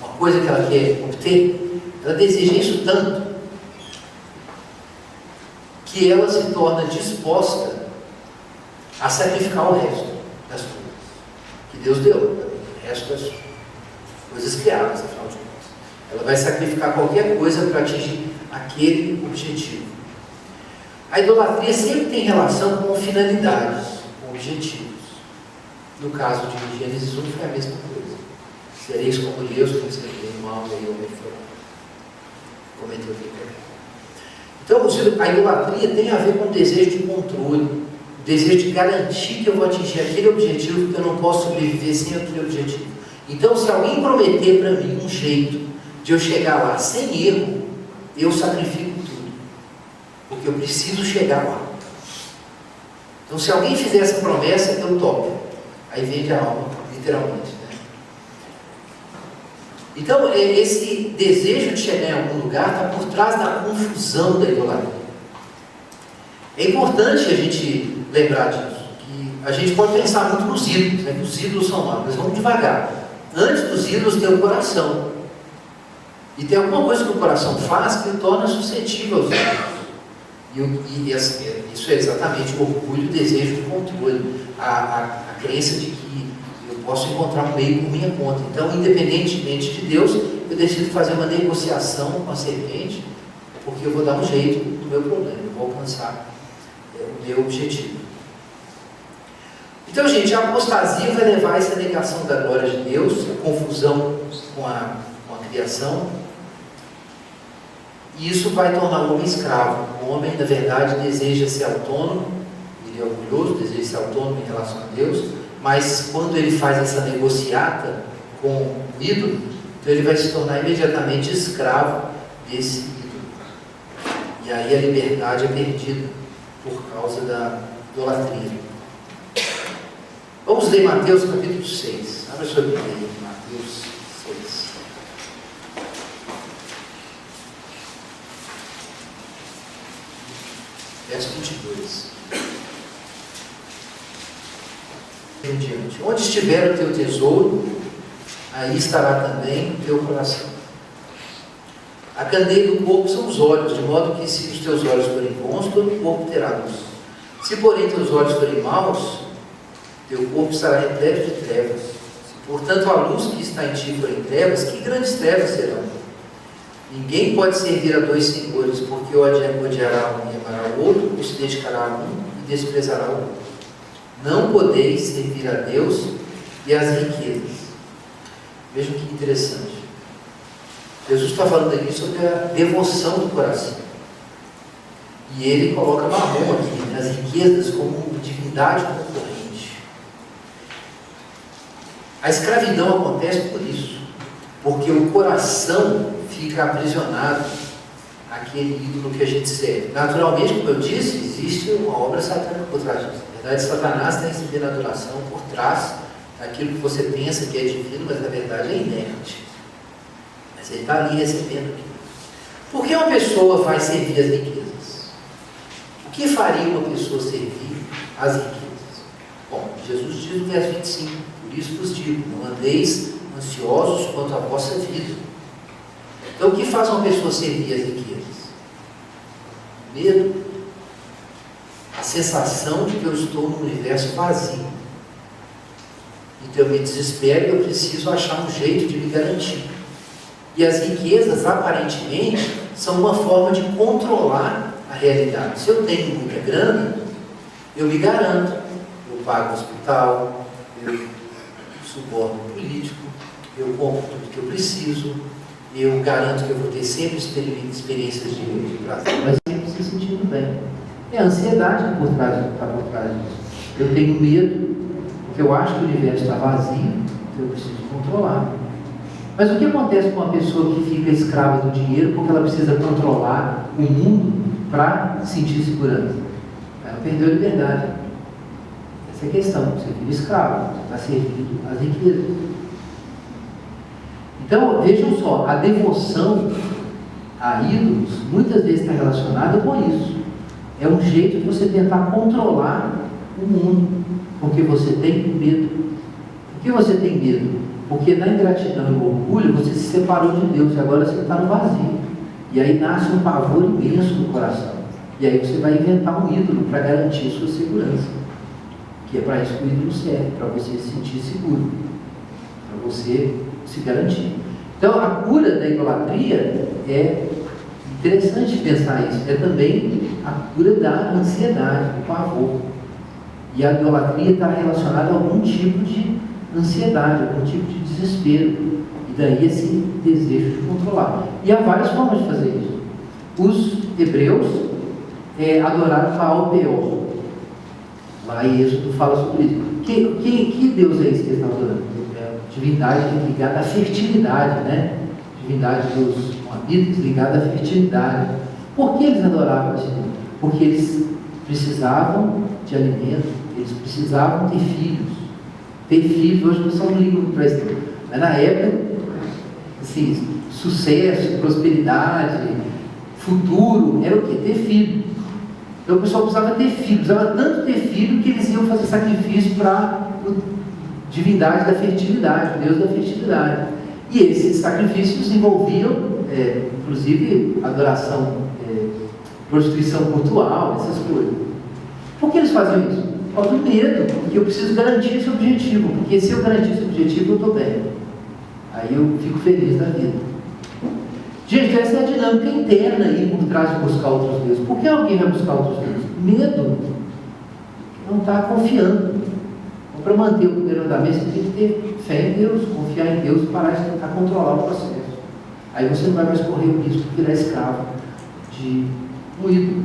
uma coisa que ela quer obter. Ela deseja isso tanto que ela se torna disposta a sacrificar o resto das coisas que Deus deu, o resto das coisas criadas, afinal de contas. Ela vai sacrificar qualquer coisa para atingir aquele objetivo. A idolatria sempre tem relação com finalidades, com objetivos. No caso de Gênesis 1 foi a mesma coisa. Sereis como Deus, conhecereis o mal e o homem foi cometeu pecado. Então, a idolatria tem a ver com o desejo de controle, o desejo de garantir que eu vou atingir aquele objetivo, que eu não posso sobreviver sem aquele objetivo. Então, se alguém prometer para mim um jeito de eu chegar lá sem erro, eu sacrifico tudo, porque eu preciso chegar lá. Então, se alguém fizer essa promessa, eu topo. Aí vende a alma, literalmente. Então, esse desejo de chegar em algum lugar está por trás da confusão da idolatria. É importante a gente lembrar disso, que a gente pode pensar muito nos ídolos, que os ídolos são maus, mas vamos devagar. Antes dos ídolos tem o coração. E tem alguma coisa que o coração faz que o torna suscetível aos ídolos. Isso é exatamente o orgulho, o desejo de controle, a crença de que posso encontrar um meio por minha conta. Então, independentemente de Deus, eu decido fazer uma negociação com a serpente, porque eu vou dar um jeito do meu problema, eu vou alcançar o meu objetivo. Então, gente, a apostasia vai levar a essa negação da glória de Deus, a confusão com a criação, e isso vai tornar o homem escravo. O homem, na verdade, deseja ser autônomo, ele é orgulhoso, deseja ser autônomo em relação a Deus, mas quando ele faz essa negociata com o ídolo, então ele vai se tornar imediatamente escravo desse ídolo. E aí a liberdade é perdida. por causa da idolatria. Vamos ler Mateus capítulo 6. Abra sua Bíblia aí, Mateus 6. Verso 22. Em diante. Onde estiver o teu tesouro, aí estará também o teu coração. A candeia do corpo são os olhos, de modo que se os teus olhos forem bons, todo o corpo terá luz. Se porém teus olhos forem maus, teu corpo estará repleto de trevas. Se portanto a luz que está em ti for em trevas, que grandes trevas serão? Ninguém pode servir a dois senhores, porque odiará um e amará o outro, ou se dedicará a um e desprezará o outro. Não podeis servir a Deus e às riquezas. Vejam que interessante. Jesus está falando aqui sobre a devoção do coração. E ele coloca Mamon aqui, as riquezas, como divindade concorrente. A escravidão acontece por isso, porque o coração fica aprisionado àquele ídolo que a gente serve. Naturalmente, como eu disse, existe uma obra satânica por trás disso. Na verdade, Satanás está recebendo adoração por trás daquilo que você pensa que é divino, mas na verdade é inerte. Mas ele está ali recebendo aquilo. Por que uma pessoa vai servir as riquezas? O que faria uma pessoa servir as riquezas? Bom, Jesus diz no verso 25, por isso vos digo, não andeis ansiosos quanto à vossa vida. Então, o que faz uma pessoa servir as riquezas? Medo. A sensação de que eu estou num universo vazio. Então eu me desespero e eu preciso achar um jeito de me garantir. E as riquezas, aparentemente, são uma forma de controlar a realidade. Se eu tenho muita grana, eu me garanto. Eu pago o hospital, eu suborno o político, eu compro tudo que eu preciso, eu garanto que eu vou ter sempre experiências de prazer, mas sempre se sentindo bem. É a ansiedade que está por trás disso. Eu tenho medo, porque eu acho que o universo está vazio, então eu preciso controlar. Mas o que acontece com uma pessoa que fica escrava do dinheiro porque ela precisa controlar o mundo para sentir segurança? Ela perdeu a liberdade. Essa é a questão. Você vira escravo, você está servindo às riquezas. Então, vejam só, a devoção a ídolos muitas vezes está relacionada com isso. É um jeito de você tentar controlar o mundo, porque você tem medo. Por que você tem medo? Porque na ingratidão e no orgulho você se separou de Deus e agora você está no vazio. E aí nasce um pavor imenso no coração. E aí você vai inventar um ídolo para garantir sua segurança. Que é para isso que o ídolo serve, para você se sentir seguro, para você se garantir. Então a cura da idolatria é interessante pensar isso. É também a cura da ansiedade, do pavor. E a idolatria está relacionada a algum tipo de ansiedade, algum tipo de desespero. E daí esse desejo de controlar. E há várias formas de fazer isso. Os hebreus adoraram Baal Peor. Lá em Êxodo fala sobre isso. Que Deus é esse que eles estão adorando? Divindade ligada à fertilidade, né? Divindade dos moabitas ligada à fertilidade. Por que eles adoravam esse Deus? Porque eles precisavam de alimento, eles precisavam ter filhos. Ter filhos, hoje o pessoal não liga muito para isso. Mas na época, assim, sucesso, prosperidade, futuro, era o quê? Ter filho. Então o pessoal precisava ter filho, precisava tanto ter filho que eles iam fazer sacrifício para a divindade da fertilidade, o Deus da fertilidade. E esses sacrifícios envolviam, inclusive, adoração, prostituição cultural, essas coisas. Por que eles faziam isso? Por causa do medo, porque eu preciso garantir esse objetivo, porque se eu garantir esse objetivo, eu estou bem. Aí eu fico feliz da vida. Gente, essa é a dinâmica interna aí por trás de buscar outros deuses. Por que alguém vai buscar outros deuses? Medo. Não está confiando. Então, para manter o primeiro andamento, você tem que ter fé em Deus, confiar em Deus e parar de tentar controlar o processo. Aí você não vai mais correr o risco de virar escravo de um ídolo.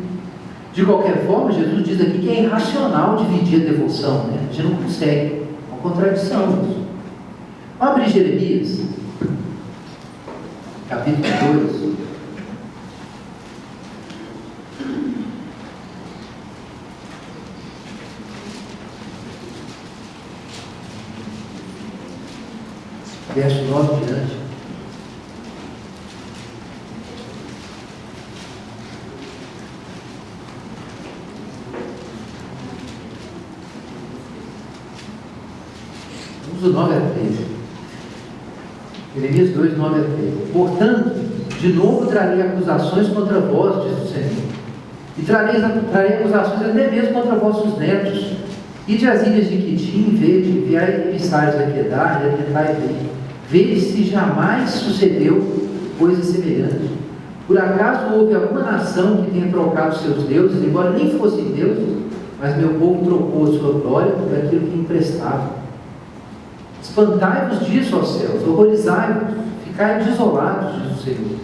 De qualquer forma, Jesus diz aqui que é irracional dividir a devoção, né? A gente não consegue. É uma contradição isso. Vamos abrir Jeremias, capítulo 2. verso 9 em diante. Vamos do 9 a 13. Jeremias 2, 9 a 13. Portanto, de novo trarei acusações contra vós, diz o Senhor. E trarei acusações até mesmo contra vossos netos. Ide às ilhas de Quitim, vede, enviai emissários a Quedar e atentai ver. Vede se jamais sucedeu coisa semelhante. Por acaso houve alguma nação que tenha trocado seus deuses, embora nem fossem deuses, mas meu povo trocou a sua glória por aquilo que emprestava. Espantai-vos disso, ó céus, horrorizai-vos, ficai desolados, diz o Senhor.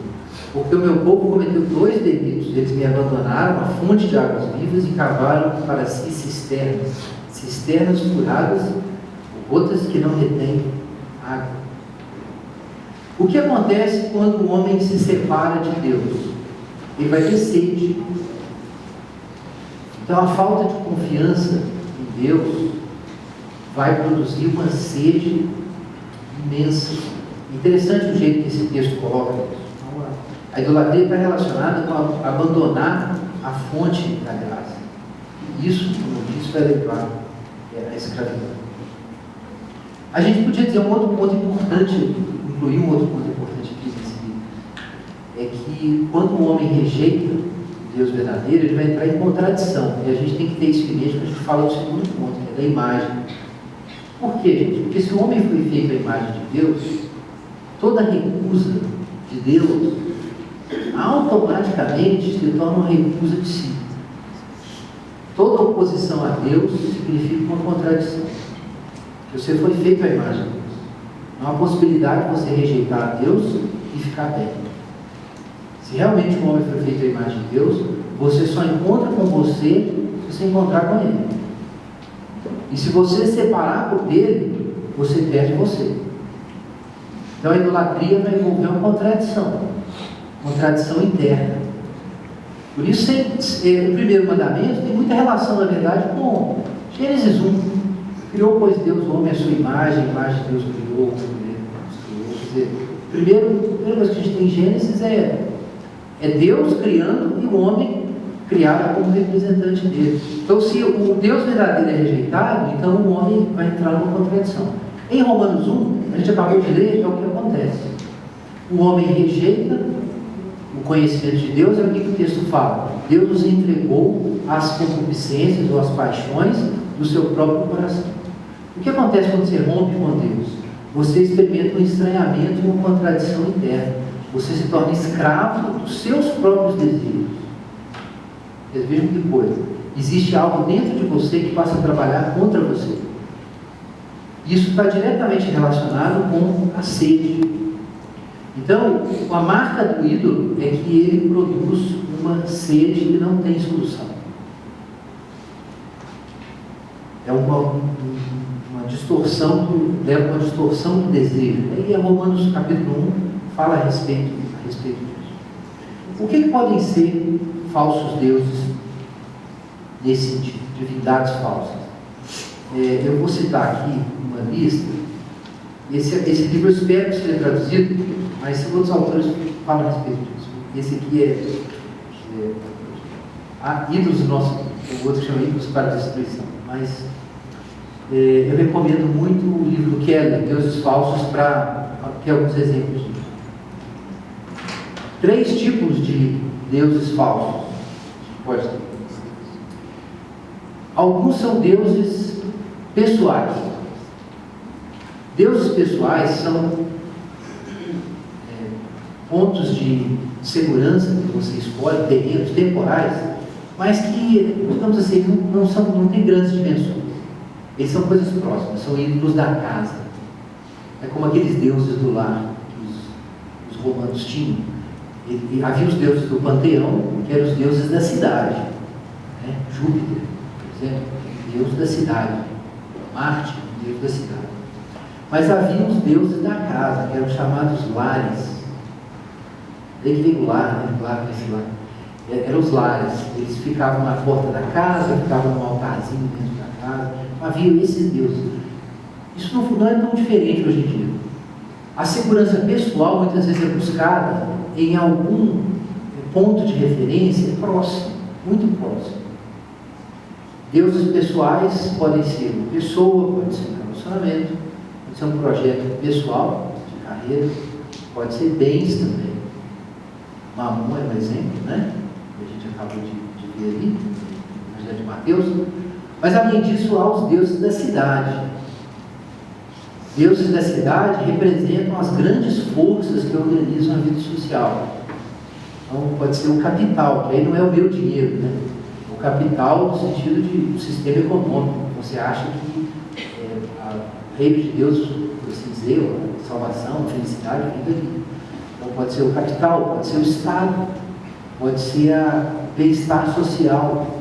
Porque o meu povo cometeu 2 delitos. Eles me abandonaram a fonte de águas vivas e cavaram para si cisternas furadas, gotas que não retêm água. O que acontece quando o homem se separa de Deus? Ele vai ter sede. Então a falta de confiança em Deus vai produzir uma sede imensa. Interessante o jeito que esse texto coloca isso. A idolatria está relacionada com abandonar a fonte da graça. Isso, como disse, vai levar à escravidão. A gente podia dizer um outro ponto importante, incluir um outro ponto importante aqui nesse livro, é que quando o homem rejeita Deus verdadeiro, ele vai entrar em contradição. E a gente tem que ter isso em mente quando a gente fala do segundo ponto, que é da imagem. Por quê, gente? Porque se o homem foi feito à imagem de Deus, toda recusa de Deus automaticamente se torna uma recusa de si. Toda oposição a Deus significa uma contradição. Você foi feito à imagem de Deus. Não há possibilidade de você rejeitar a Deus e ficar bem. Se realmente um homem foi feito à imagem de Deus, você só encontra com você se você encontrar com Ele. E se você separar dele, você perde você. Então a idolatria vai envolver uma contradição interna. Por isso, o primeiro mandamento tem muita relação, na verdade, com Gênesis 1. Criou, pois, Deus o homem à sua imagem, a imagem de Deus criou, quer dizer, a primeira coisa que a gente tem em Gênesis é Deus criando e o homem criado como representante dele. Então, se o Deus verdadeiro é rejeitado, então o homem vai entrar numa contradição. Em Romanos 1, a gente acabou de ler, é o que acontece. O homem rejeita o conhecimento de Deus, é o que o texto fala. Deus nos entregou às concupiscências ou às paixões do seu próprio coração. O que acontece quando você rompe com Deus? Você experimenta um estranhamento e uma contradição interna. Você se torna escravo dos seus próprios desejos. Vocês vejam que coisa. Existe algo dentro de você que passa a trabalhar contra você. Isso está diretamente relacionado com a sede. Então, a marca do ídolo é que ele produz uma sede que não tem solução. É uma distorção, leva uma distorção do desejo. E Romanos capítulo 1 fala a respeito disso. O que podem ser falsos deuses nesse sentido, divindades falsas? Eu vou citar aqui uma lista. Esse livro eu espero que seja traduzido, mas outros autores falam a respeito disso. Esse aqui ídolos nossos, o outro chama ídolos para a destruição. Mas eu recomendo muito o livro do Keller, Deuses Falsos, para ter alguns exemplos. 3 tipos de deuses falsos. Pode ter. Alguns são deuses pessoais. Deuses pessoais são pontos de segurança que você escolhe, terrenos temporais, mas que, digamos assim, não tem grandes dimensões. Eles são coisas próximas, são ídolos da casa. É como aqueles deuses do lar que os romanos tinham. Havia os deuses do panteão, que eram os deuses da cidade. Júpiter, por exemplo, deus da cidade. Marte, deus da cidade. Mas havia os deuses da casa, que eram chamados lares. Daí que vem o lar, né? Lar, esse lar. Eram os lares. Eles ficavam na porta da casa, ficavam num altarzinho dentro da casa. Havia esses deuses. Isso não é tão diferente hoje em dia. A segurança pessoal muitas vezes é buscada em algum ponto de referência próximo, muito próximo. Deuses pessoais podem ser uma pessoa, pode ser um relacionamento, pode ser um projeto pessoal, de carreira, pode ser bens também. Mamon é um exemplo, né? Que a gente acabou de ver ali, no Evangelho de Mateus. Mas além disso, há os deuses da cidade. Deuses da cidade representam as grandes forças que organizam a vida social. Então, pode ser o capital, que aí não é o meu dinheiro, né? O capital no sentido de um sistema econômico. Você acha que o reino de Deus, por assim dizer, a salvação, a felicidade vem dali. Então, pode ser o capital, pode ser o Estado, pode ser o bem-estar social,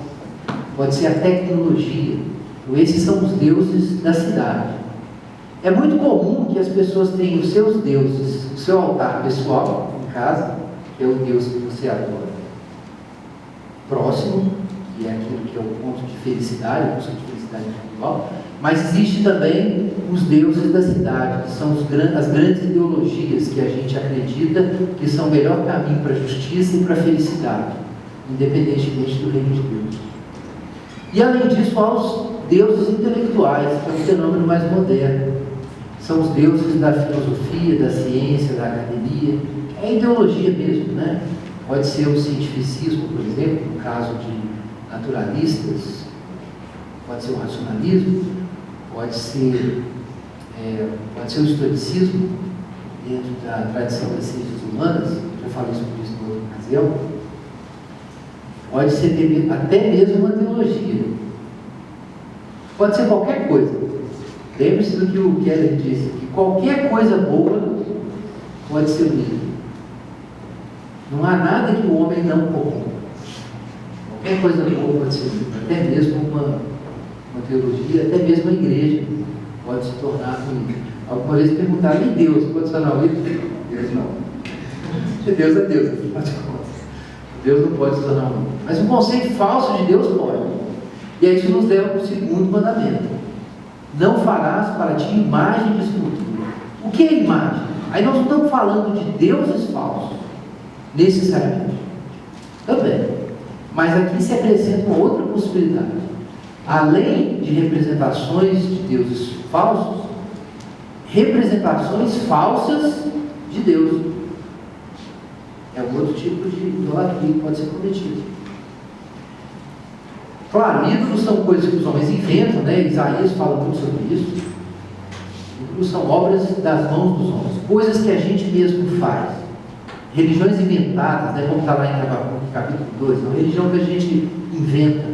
pode ser a tecnologia. Então, esses são os deuses da cidade. É muito comum que as pessoas tenham os seus deuses, o seu altar pessoal em casa, que é o Deus que você adora, próximo, que é aquilo que é o ponto de felicidade, a busca de felicidade espiritual, mas existe também os deuses da cidade, que são as grandes ideologias que a gente acredita que são o melhor caminho para a justiça e para a felicidade, independentemente do reino de Deus. E além disso, há os deuses intelectuais, que é um fenômeno mais moderno. São os deuses da filosofia, da ciência, da academia. É ideologia mesmo, né? Pode ser o cientificismo, por exemplo, no caso de naturalistas, pode ser o racionalismo, pode ser o estoicismo, dentro da tradição das ciências humanas, já falei sobre isso em outra ocasião. Pode ser até mesmo uma teologia. Pode ser qualquer coisa. Lembre-se do que o Keller disse, que qualquer coisa boa pode ser unida. Não há nada que o homem não corrompa. Qualquer coisa boa pode ser unida. Até mesmo uma teologia, até mesmo a igreja pode se tornar unida. Alguma vez perguntaram, e Deus pode se tornar unido? Deus não. De Deus é Deus, afinal de contas. Deus não pode se tornar unido. Mas um conceito falso de Deus pode. E aí isso nos leva para o segundo mandamento. Não farás para ti imagem de escultura. O que é imagem? Aí nós não estamos falando de deuses falsos, necessariamente. Também. Mas aqui se apresenta uma outra possibilidade. Além de representações de deuses falsos, representações falsas de Deus. É um outro tipo de idolatria que pode ser cometido. Claro, ídolos são coisas que os homens inventam, né? Isaías fala muito sobre isso. Ídolos são obras das mãos dos homens, coisas que a gente mesmo faz. Religiões inventadas, né? Como está lá em Habacuque, capítulo 2, é uma religião que a gente inventa.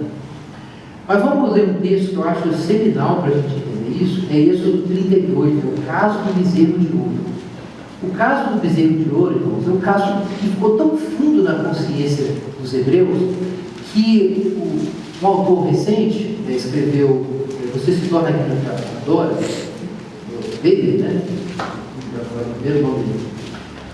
Mas vamos ler um texto que eu acho seminal para a gente entender isso, é Êxodo 38, é o caso do bezerro de ouro. O caso do bezerro de ouro, irmãos, é um caso que ficou tão fundo na consciência dos hebreus, que um autor recente escreveu, você se torna aqui na Dora, Bailey, né? O primeiro nome dele.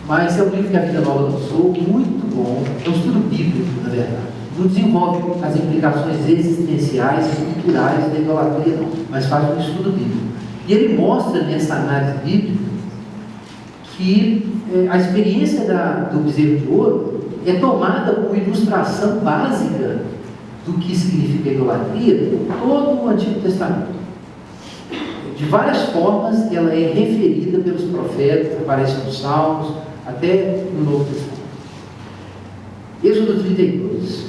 Mas é um livro que a Vida Nova lançou, muito bom, é um estudo bíblico, na verdade. Não desenvolve as implicações existenciais e culturais da idolatria, não, mas faz um estudo bíblico. E ele mostra nessa análise bíblica que a experiência do bezerro de ouro é tomada como ilustração básica do que significa idolatria por todo o Antigo Testamento. De várias formas ela é referida pelos profetas, aparece nos Salmos, até no Novo Testamento. Êxodo 32.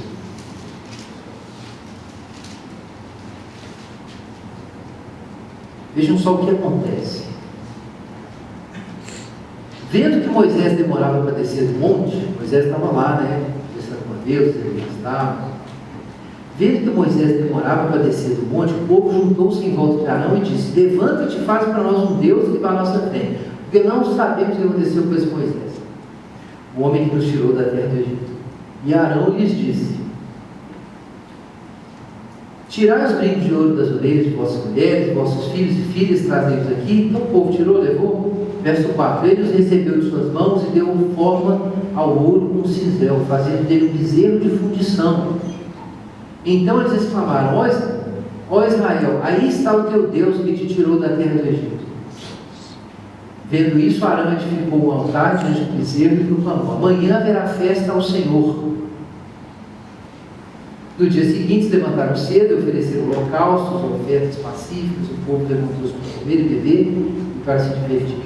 Vejam só o que acontece. Vendo que Moisés demorava para descer do monte, Moisés estava lá, né? Conversando com Deus, ele estava. Vendo que Moisés demorava para descer do monte, o povo juntou-se em volta de Arão e disse: levanta-te e faz para nós um Deus que vá à nossa frente, porque não sabemos o que aconteceu com esse Moisés, o homem que nos tirou da terra do Egito. E Arão lhes disse: tirai os brincos de ouro das orelhas de vossas mulheres, vossos filhos e filhas, trazei-os aqui. Então o povo tirou, levou. Verso 4: ele os recebeu de suas mãos e deu forma ao ouro com um cinzel, fazendo dele um bezerro de fundição. Então eles exclamaram: ó Israel, aí está o teu Deus que te tirou da terra do Egito. Vendo isso, Arão edificou um altar diante do bezerro e proclamou: amanhã haverá festa ao Senhor. No dia seguinte se levantaram cedo e ofereceram holocaustos, ofertas pacíficas. O povo levantou-se para comer e beber e para se divertir.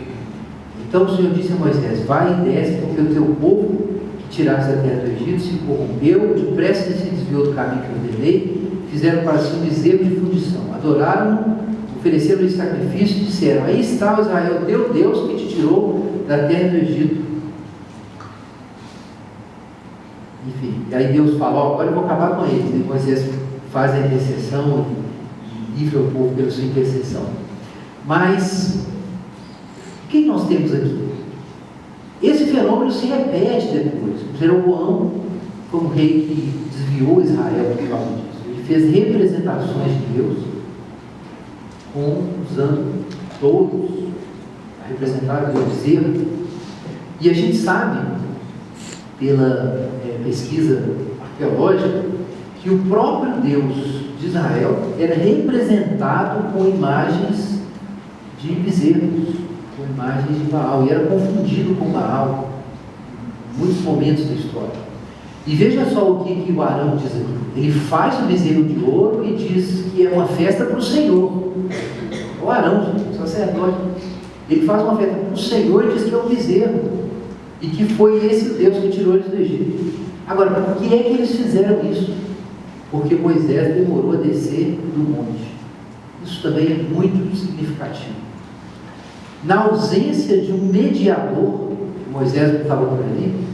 Então o Senhor disse a Moisés: vai e desce, porque o teu povo que tiraste da terra do Egito se corrompeu, depressa se desviou do caminho que eu ordenei, fizeram para si um bezerro de fundição, adoraram-no, ofereceram-lhe sacrifício e disseram: aí está o Israel, teu Deus, que te tirou da terra do Egito. Enfim, e aí Deus fala: agora eu vou acabar com eles. E Moisés faz a intercessão e livra o povo pela sua intercessão. Mas o que nós temos aqui? Esse fenômeno se repete depois. Jeroboão foi um rei que desviou Israel por causa disso. Ele fez representações de Deus usando todos a representar o bezerro. E a gente sabe, pela pesquisa arqueológica, que o próprio Deus de Israel era representado com imagens de bezerros, com imagens de Baal, e era confundido com Baal em muitos momentos da história. E veja só o que o Arão diz aqui. Ele faz o bezerro de ouro e diz que é uma festa para o Senhor. O Arão, gente, o sacerdote, ele faz uma festa para o Senhor e diz que é um bezerro, e que foi esse Deus que tirou eles do Egito. Agora, por que é que eles fizeram isso? Porque Moisés demorou a descer do monte. Isso também é muito significativo. Na ausência de um mediador, Moisés não estava por ali,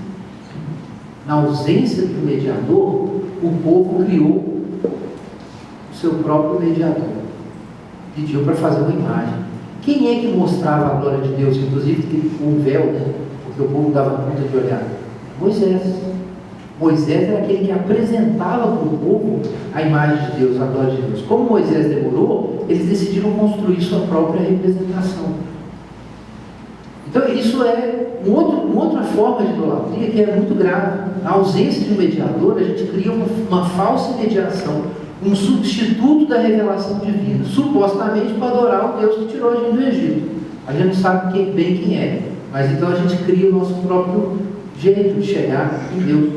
na ausência de um mediador, o povo criou o seu próprio mediador. Pediu para fazer uma imagem. Quem é que mostrava a glória de Deus? Inclusive teve um véu, né? Porque o povo dava conta de olhar. Moisés. Moisés era aquele que apresentava para o povo a imagem de Deus, a glória de Deus. Como Moisés demorou, eles decidiram construir sua própria representação. Então isso é uma outra forma de idolatria que é muito grave. Na ausência de um mediador, a gente cria uma falsa mediação, um substituto da revelação divina, supostamente para adorar o Deus que tirou a gente do Egito. A gente não sabe bem quem é, mas então a gente cria o nosso próprio jeito de chegar em Deus.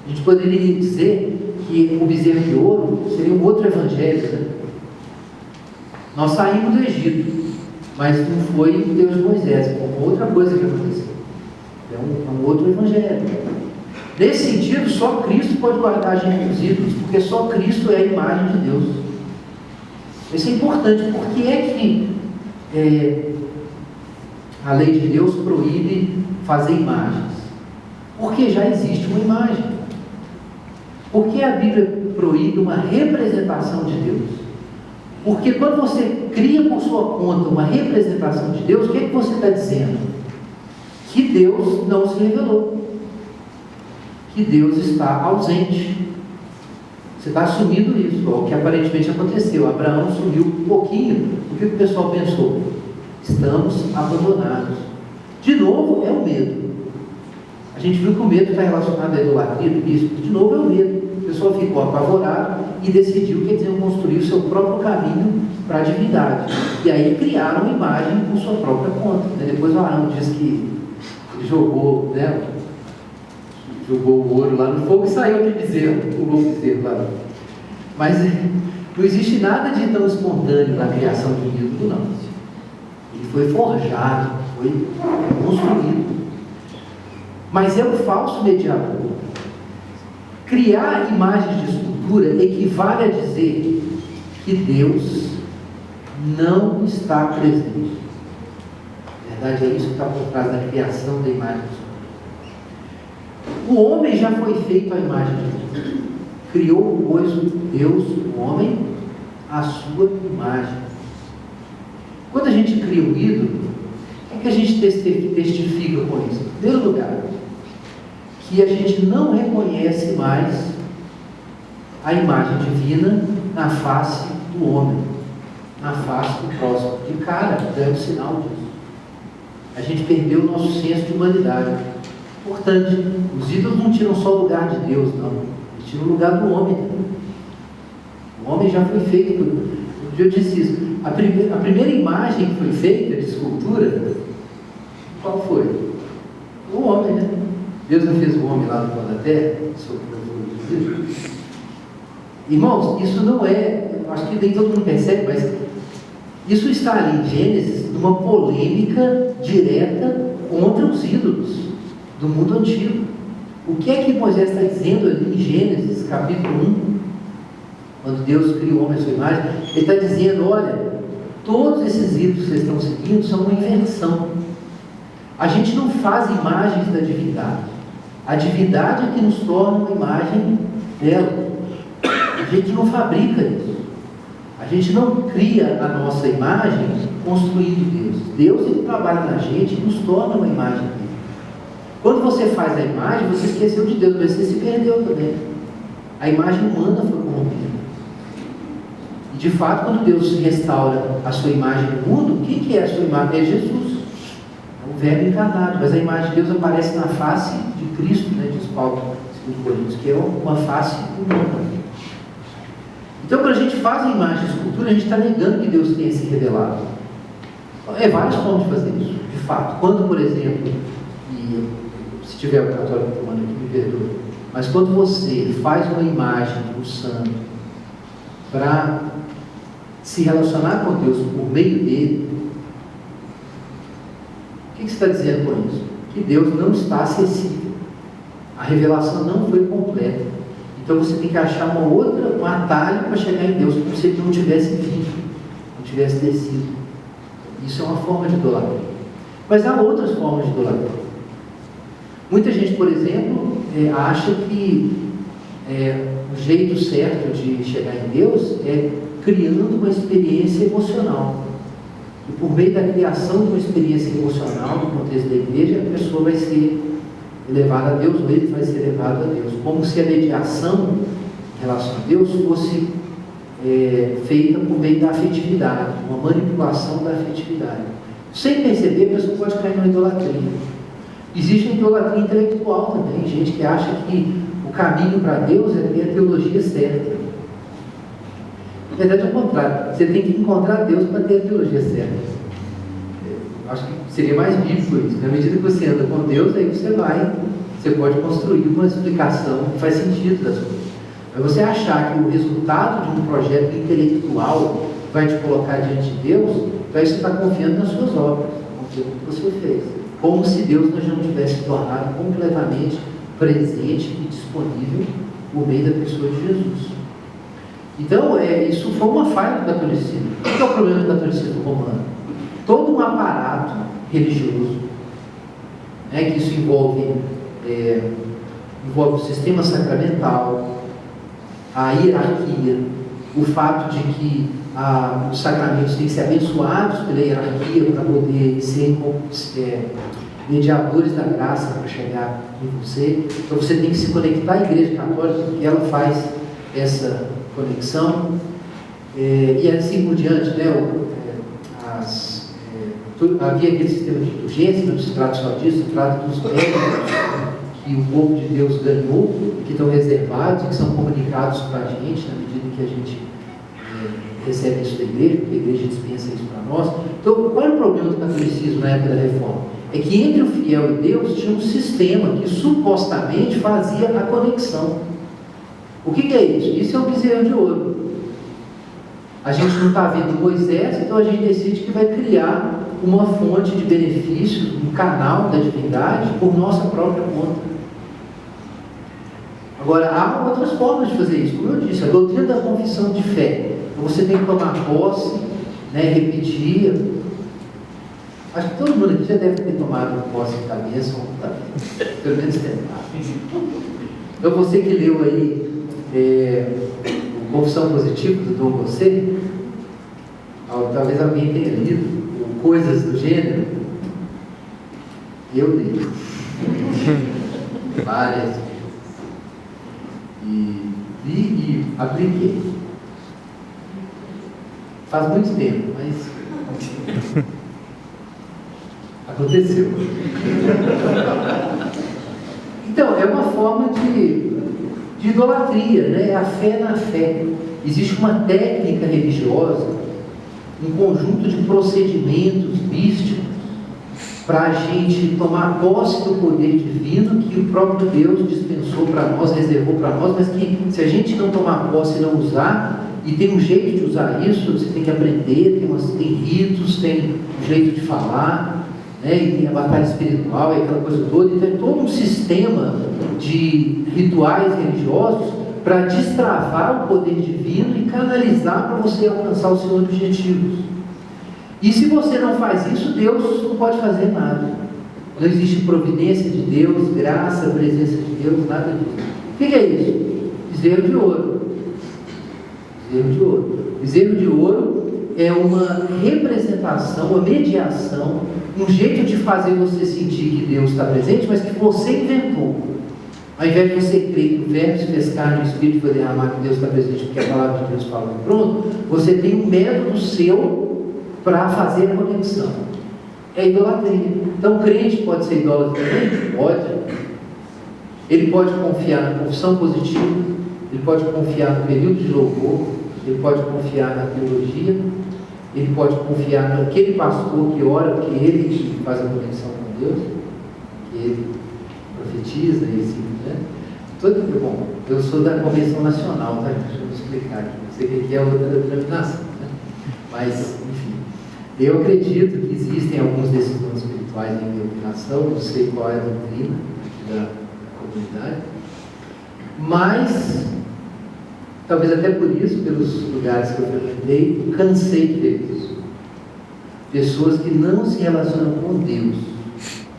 A gente poderia dizer que o bezerro de ouro seria um outro evangelho, né? Nós saímos do Egito, mas não foi o Deus de Moisés, foi uma outra coisa que aconteceu. É um outro evangelho. Nesse sentido, só Cristo pode guardar a gente dos ídolos, porque só Cristo é a imagem de Deus. Isso é importante. Por que é que a lei de Deus proíbe fazer imagens? Porque já existe uma imagem. Por que a Bíblia proíbe uma representação de Deus? Porque quando você cria por sua conta uma representação de Deus, o que é que você está dizendo? Que Deus não se revelou. Que Deus está ausente. Você está assumindo isso, o que aparentemente aconteceu. Abraão sumiu um pouquinho. O que o pessoal pensou? Estamos abandonados. De novo, é o medo. A gente viu que o medo está relacionado à idolatria do bispo. De novo, é o medo. O pessoal ficou apavorado e decidiu que eles iam construir o seu próprio caminho para a divindade. E aí criaram uma imagem por sua própria conta. Depois o Arão diz que ele jogou, né? Jogou o ouro lá no fogo e saiu aquele bezerro, pulou o bezerro lá. Mas não existe nada de tão espontâneo na criação de um ídolo, não. Ele foi forjado, foi construído. Mas é o falso mediador. Criar imagens de escultura equivale a dizer que Deus não está presente. Na verdade, é isso que está por trás da criação da imagem de escultura. O homem já foi feito à imagem de Deus. Criou, pois, Deus, o homem, à sua imagem. Quando a gente cria um ídolo, o que a gente testifica com isso? Em primeiro lugar, que a gente não reconhece mais a imagem divina na face do homem, na face do próximo. De cara, é um sinal disso. A gente perdeu o nosso senso de humanidade. Importante, os ídolos não tiram só o lugar de Deus, não. Eles tiram o lugar do homem. O homem já foi feito. Eu disse isso. A primeira imagem que foi feita de escultura Qual foi? O homem, né? Deus não fez o homem lá no pó da terra, irmãos, isso não é, acho que nem todo mundo percebe, mas isso está ali em Gênesis, numa polêmica direta contra os ídolos do mundo antigo. O que é que Moisés está dizendo ali em Gênesis, capítulo 1, quando Deus criou o homem à sua imagem? Ele está dizendo, olha, todos esses ídolos que vocês estão seguindo são uma invenção. A gente não faz imagens da divindade. A divindade é que nos torna uma imagem dela. A gente não fabrica isso. A gente não cria a nossa imagem construindo Deus. Deus, ele trabalha na gente e nos torna uma imagem dele. Quando você faz a imagem, você esqueceu de Deus, mas você se perdeu também. A imagem humana foi corrompida. E de fato, quando Deus restaura a sua imagem no mundo, quem que é a sua imagem? É Jesus. É o Verbo encarnado. Mas a imagem de Deus aparece na face de Cristo, né, diz Paulo, 2 Coríntios, que é uma face humana. Então, quando a gente faz a imagem de escultura, a gente está negando que Deus tenha se revelado. É várias formas de fazer isso, de fato. Quando, por exemplo, e se tiver um católico tomando aqui, me perdoe, mas quando você faz uma imagem do santo para se relacionar com Deus por meio dele, o que você está dizendo com isso? Que Deus não está acessível. A revelação não foi completa. Então você tem que achar um atalho para chegar em Deus, como se ele não tivesse vindo, não tivesse descido. Isso é uma forma de idolatria. Mas há outras formas de idolatria. Muita gente, por exemplo, acha que o jeito certo de chegar em Deus é criando uma experiência emocional. E por meio da criação de uma experiência emocional no contexto da igreja, a pessoa vai ser elevada a Deus, ou ele vai ser elevado a Deus. Como se a mediação em relação a Deus fosse feita por meio da afetividade, uma manipulação da afetividade. Sem perceber, a pessoa pode cair numa idolatria. Existe uma idolatria intelectual também, gente que acha que o caminho para Deus é ter a teologia certa. Na verdade é o contrário, você tem que encontrar Deus para ter a teologia certa. Acho que seria mais bíblico isso. Na medida que você anda com Deus, aí você pode construir uma explicação que faz sentido das coisas. Mas você achar que o resultado de um projeto intelectual vai te colocar diante de Deus, então você está confiando nas suas obras, confiando no que você fez. Como se Deus não tivesse tornado completamente presente e disponível por meio da pessoa de Jesus. Então, isso foi uma falha do catolicismo. O que é o problema do catolicismo romano? Todo um aparato religioso, que isso envolve o sistema sacramental, a hierarquia, o fato de que os sacramentos têm que ser abençoados pela hierarquia para poder ser mediadores da graça para chegar em você. Então você tem que se conectar à Igreja Católica, porque ela faz essa conexão, e assim por diante, havia aquele sistema de indulgência, não se trata só disso, se trata dos méritos que o povo de Deus ganhou, que estão reservados e que são comunicados para a gente, na medida que a gente recebe isso da igreja, porque a igreja dispensa isso para nós. Então, qual era o problema do catolicismo na época da Reforma? É que entre o fiel e Deus tinha um sistema que supostamente fazia a conexão. O que é isso? Isso é o bezerro de ouro. A gente não está vendo Moisés, então a gente decide que vai criar uma fonte de benefícios, um canal da divindade por nossa própria conta. Agora, há outras formas de fazer isso. Como eu disse, a doutrina da confissão de fé. Então você tem que tomar posse, repetir. Acho que todo mundo aqui já deve ter tomado posse de cabeça ou da vida. Pelo menos tentar. Então você que leu aí Confissão Positiva do Dom Você, talvez alguém tenha lido coisas do gênero. Eu li várias e li e apliquei. Faz muito tempo, mas aconteceu. Então, é uma forma de idolatria, É a fé na fé. Existe uma técnica religiosa, um conjunto de procedimentos místicos para a gente tomar posse do poder divino que o próprio Deus dispensou para nós, reservou para nós, mas que se a gente não tomar posse e não usar, e tem um jeito de usar isso, você tem que aprender, tem ritos, tem um jeito de falar, né? E tem a batalha espiritual e aquela coisa toda, então é todo um sistema de rituais religiosos para destravar o poder divino e canalizar para você alcançar os seus objetivos. E se você não faz isso, Deus não pode fazer nada. Não existe providência de Deus, graça, presença de Deus, nada disso. O que é isso? Bezerro de ouro. Bezerro de ouro. Bezerro de ouro é uma representação, uma mediação, um jeito de fazer você sentir que Deus está presente, mas que você inventou. Ao invés de você crer que o verbo se fez carne e o Espírito foi derramado, que Deus está presente, porque a palavra de Deus fala, pronto, você tem um método seu para fazer a conexão. É idolatria. Então o crente pode ser idólatra também? Pode. Ele pode confiar na confissão positiva, ele pode confiar no período de louvor, ele pode confiar na teologia, ele pode confiar naquele pastor que ora, porque ele faz a conexão com Deus, que ele profetiza e assim, né? Bom, eu sou da Convenção Nacional, tá? Deixa eu explicar aqui. Você vê que é outra denominação, né? Mas, enfim, eu acredito que existem alguns desses dons espirituais em minha opinação, não sei qual é a doutrina da comunidade, mas talvez até por isso, pelos lugares que eu frequentei, cansei de ver isso. Pessoas que não se relacionam com Deus,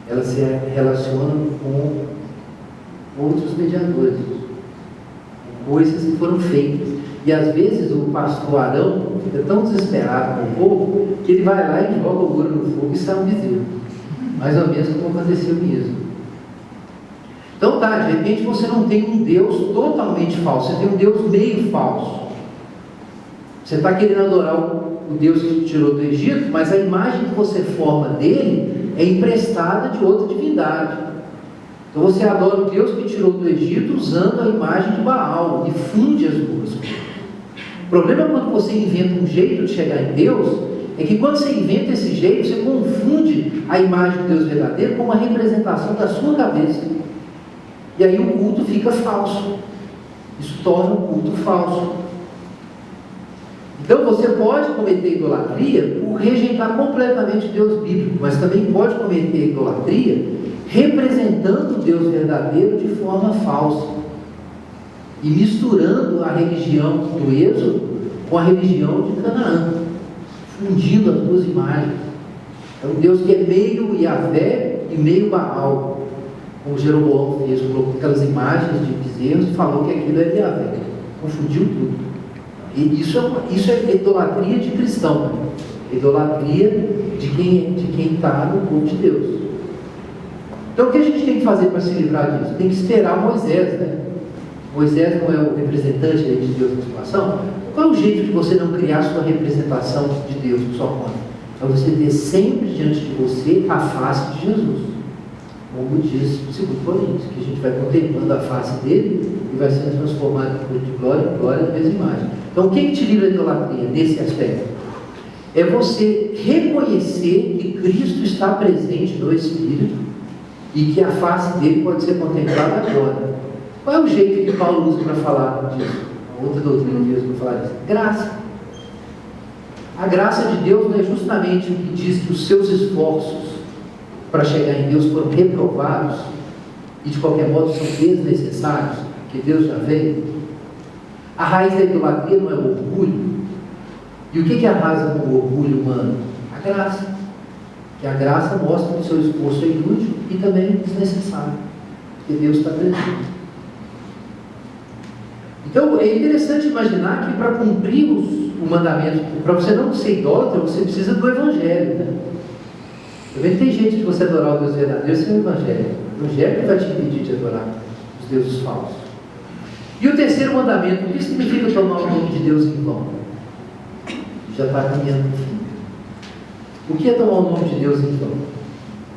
elas se relacionam com outros mediadores, com coisas que foram feitas. E às vezes o pastor Arão fica tão desesperado com o povo que ele vai lá e joga o ouro no fogo e sai um bezerro. Mais ou menos como aconteceu mesmo. Então tá, de repente você não tem um Deus totalmente falso, você tem um Deus meio falso. Você está querendo adorar o Deus que te tirou do Egito, mas a imagem que você forma dele é emprestada de outra divindade. Então você adora o Deus que tirou do Egito usando a imagem de Baal e funde as duas coisas. O problema é quando você inventa um jeito de chegar em Deus, é que quando você inventa esse jeito, você confunde a imagem de Deus verdadeiro com uma representação da sua cabeça. E aí o culto fica falso. Isso torna o culto falso. Então você pode cometer idolatria por rejeitar completamente o Deus bíblico, mas também pode cometer idolatria representando o Deus verdadeiro de forma falsa e misturando a religião do Êxodo com a religião de Canaã, fundindo as duas imagens. É um Deus que é meio Yahvé e meio Baal, como Jeroboão fez, colocou aquelas imagens de bezerros e falou que aquilo é Yahvé, confundiu tudo. E isso é idolatria de cristão, né? Idolatria de quem está no povo de Deus. Então o que a gente tem que fazer para se livrar disso? Tem que esperar Moisés, né? Moisés não é o representante de Deus na situação. Qual é o jeito de você não criar sua representação de Deus por sua conta? É você ter sempre diante de você a face de Jesus, como diz o 2 Coríntios, que a gente vai contemplando a face dele e vai sendo transformado de glória em glória na mesma imagem. Então o que te livra da idolatria nesse aspecto? É você reconhecer que Cristo está presente no Espírito e que a face dele pode ser contemplada agora. Qual é o jeito que Paulo usa para falar disso? A outra doutrina de Deus para falar disso? Graça. A graça de Deus não é justamente o que diz que os seus esforços para chegar em Deus foram reprovados e de qualquer modo são desnecessários, que Deus já veio. A raiz da idolatria não é o orgulho. E o que arrasa com o orgulho humano? A graça. Que a graça mostra que o seu esforço é inútil e também desnecessário, porque Deus está presente. Então é interessante imaginar que para cumprir o mandamento, para você não ser idólatra, você precisa do Evangelho, né? Também tem jeito de você adorar o Deus verdadeiro sem o Evangelho. O Evangelho vai te impedir de adorar os deuses falsos. E o terceiro mandamento, o que significa tomar o nome de Deus em vão? Já está caminhando para o fim. O que é tomar o nome de Deus em vão?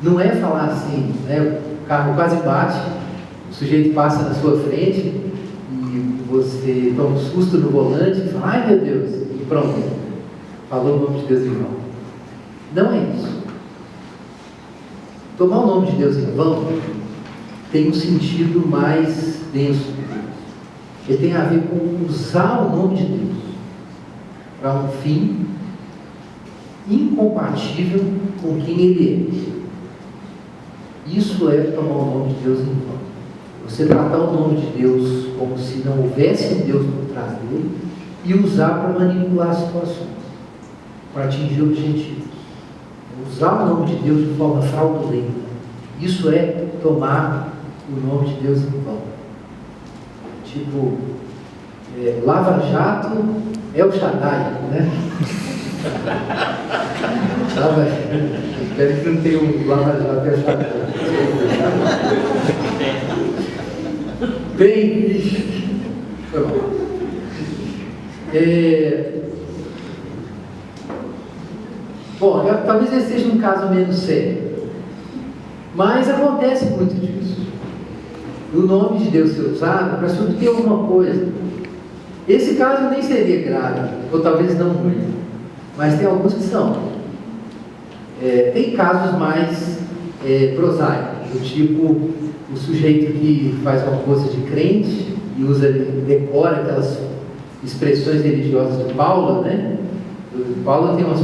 Não é falar assim, né? O carro quase bate, o sujeito passa na sua frente e você toma um susto no volante e fala, ai meu Deus, e pronto, falou o nome de Deus em vão. Não é isso. Tomar o nome de Deus em vão tem um sentido mais denso. Ele tem a ver com usar o nome de Deus para um fim incompatível com quem Ele é. Isso é tomar o nome de Deus em vão. Você tratar o nome de Deus como se não houvesse um Deus por trás dele e usar para manipular situações, para atingir objetivos. Usar o nome de Deus de forma fraudulenta. Isso é tomar o nome de Deus em vão. Tipo, Lava Jato é o Shaddai, né? Espero que não tenha um Lava Jato é o Shaddai. Bem, foi bom. Bom, talvez esse seja um caso menos sério, mas acontece muito disso. O nome de Deus ser usado para subter alguma coisa. Esse caso nem seria grave, ou talvez não muito, mas tem alguns que são. Tem casos mais prosaicos, do tipo o sujeito que faz uma pose de crente e decora aquelas expressões religiosas de Paulo, né? Paulo tem umas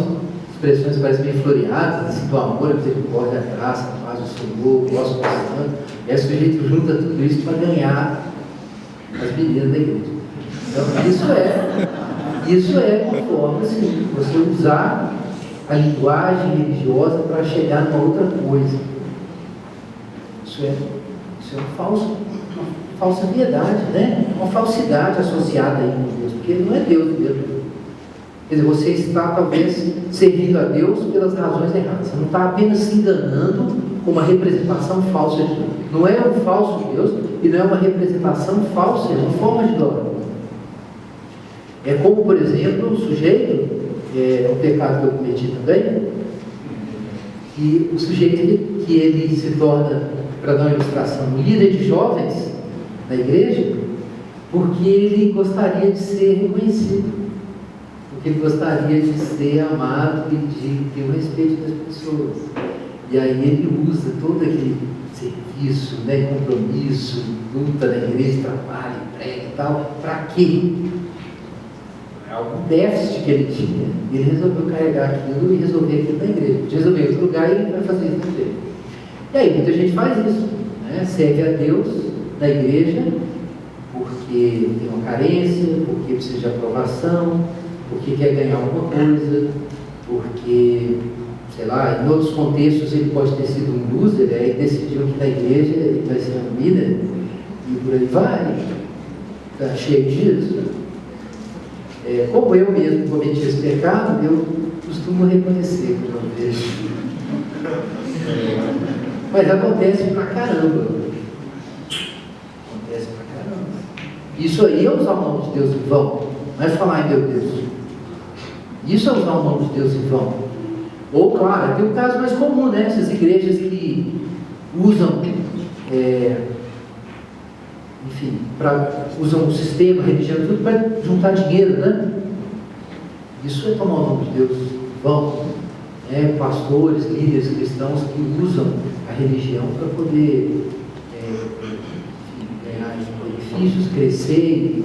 expressões que parecem meio floreadas, assim, do amor, a misericórdia, a graça, a paz do Senhor, o nosso Santo. E aí o sujeito junta tudo isso para ganhar as meninas da igreja. Então isso é uma forma, assim, você usar a linguagem religiosa para chegar numa outra coisa. Isso é uma falsa piedade, né? Uma falsidade associada aí com Deus, porque ele não é Deus mesmo. Quer dizer, você está talvez servindo a Deus pelas razões erradas. Você não está apenas se enganando com uma representação falsa de Deus. Não é um falso Deus e não é uma representação falsa, é uma forma de glória. É como, por exemplo, o sujeito, é um pecado que eu cometi também, que o sujeito que ele se torna, para dar uma ilustração, um líder de jovens na igreja, porque ele gostaria de ser reconhecido, porque ele gostaria de ser amado e de ter o respeito das pessoas. E aí ele usa todo aquele serviço, né, compromisso, luta na igreja, trabalho, prega e tal, para quê? Algum déficit que ele tinha, e ele resolveu carregar aquilo e resolver aquilo na igreja. Podia resolver em outro lugar e ele vai fazer isso na igreja. E aí muita gente faz isso, né? Serve a Deus na igreja porque tem uma carência, porque precisa de aprovação, porque quer ganhar alguma coisa, porque, sei lá, em outros contextos ele pode ter sido um loser, aí decidiu que na igreja ele vai ser um líder, e por aí vai, está cheio disso. Como eu mesmo cometi esse pecado, eu costumo reconhecer quando eu vejo. Mas acontece pra caramba. Acontece pra caramba. Isso aí é usar o nome de Deus em vão. Não é falar, ai meu Deus. Isso é usar o nome de Deus em vão. Ou, claro, tem um caso mais comum, né? Essas igrejas que usam, enfim, usam o sistema, a religião, tudo para juntar dinheiro, né? Isso é tomar o nome de Deus em vão. Pastores, líderes cristãos que usam a religião para poder ganhar benefícios, crescer e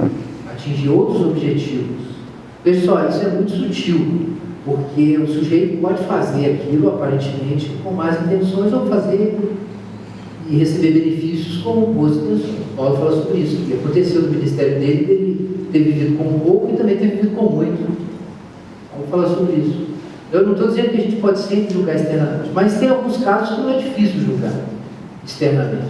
atingir outros objetivos. Pessoal, isso é muito sutil, porque o sujeito pode fazer aquilo aparentemente com más intenções ou fazer e receber benefícios com boas intenções. Paulo fala sobre isso, que aconteceu no ministério dele ter vivido com pouco e também ter vivido com muito. Vamos falar sobre isso. Eu não estou dizendo que a gente pode sempre julgar externamente, mas tem alguns casos que não é difícil julgar externamente.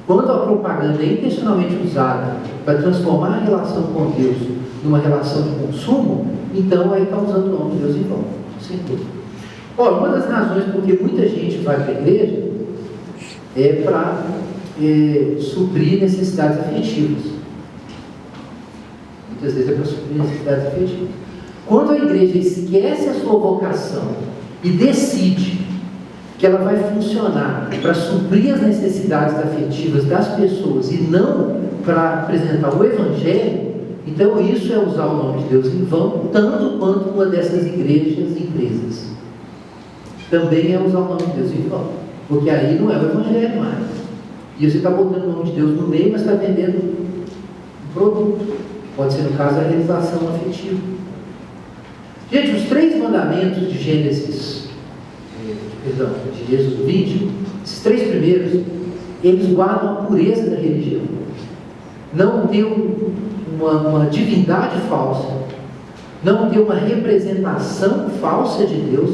Quando a propaganda é intencionalmente usada para transformar a relação com Deus numa relação de consumo, então aí está usando o nome de Deus em vão, sem dúvida. Ora, uma das razões porque muita gente vai para a igreja é para suprir necessidades afetivas. Muitas vezes é para suprir necessidades afetivas. Quando a igreja esquece a sua vocação e decide que ela vai funcionar para suprir as necessidades afetivas das pessoas e não para apresentar o Evangelho, então isso é usar o nome de Deus em vão, tanto quanto uma dessas igrejas e empresas. Também é usar o nome de Deus em vão. Porque aí não é o evangelho mais. E você está botando o nome de Deus no meio, mas está vendendo um produto. Pode ser, no caso, a realização afetiva. Gente, os 3 mandamentos de de Êxodo 20, esses 3 primeiros, eles guardam a pureza da religião. Não ter uma divindade falsa, não ter uma representação falsa de Deus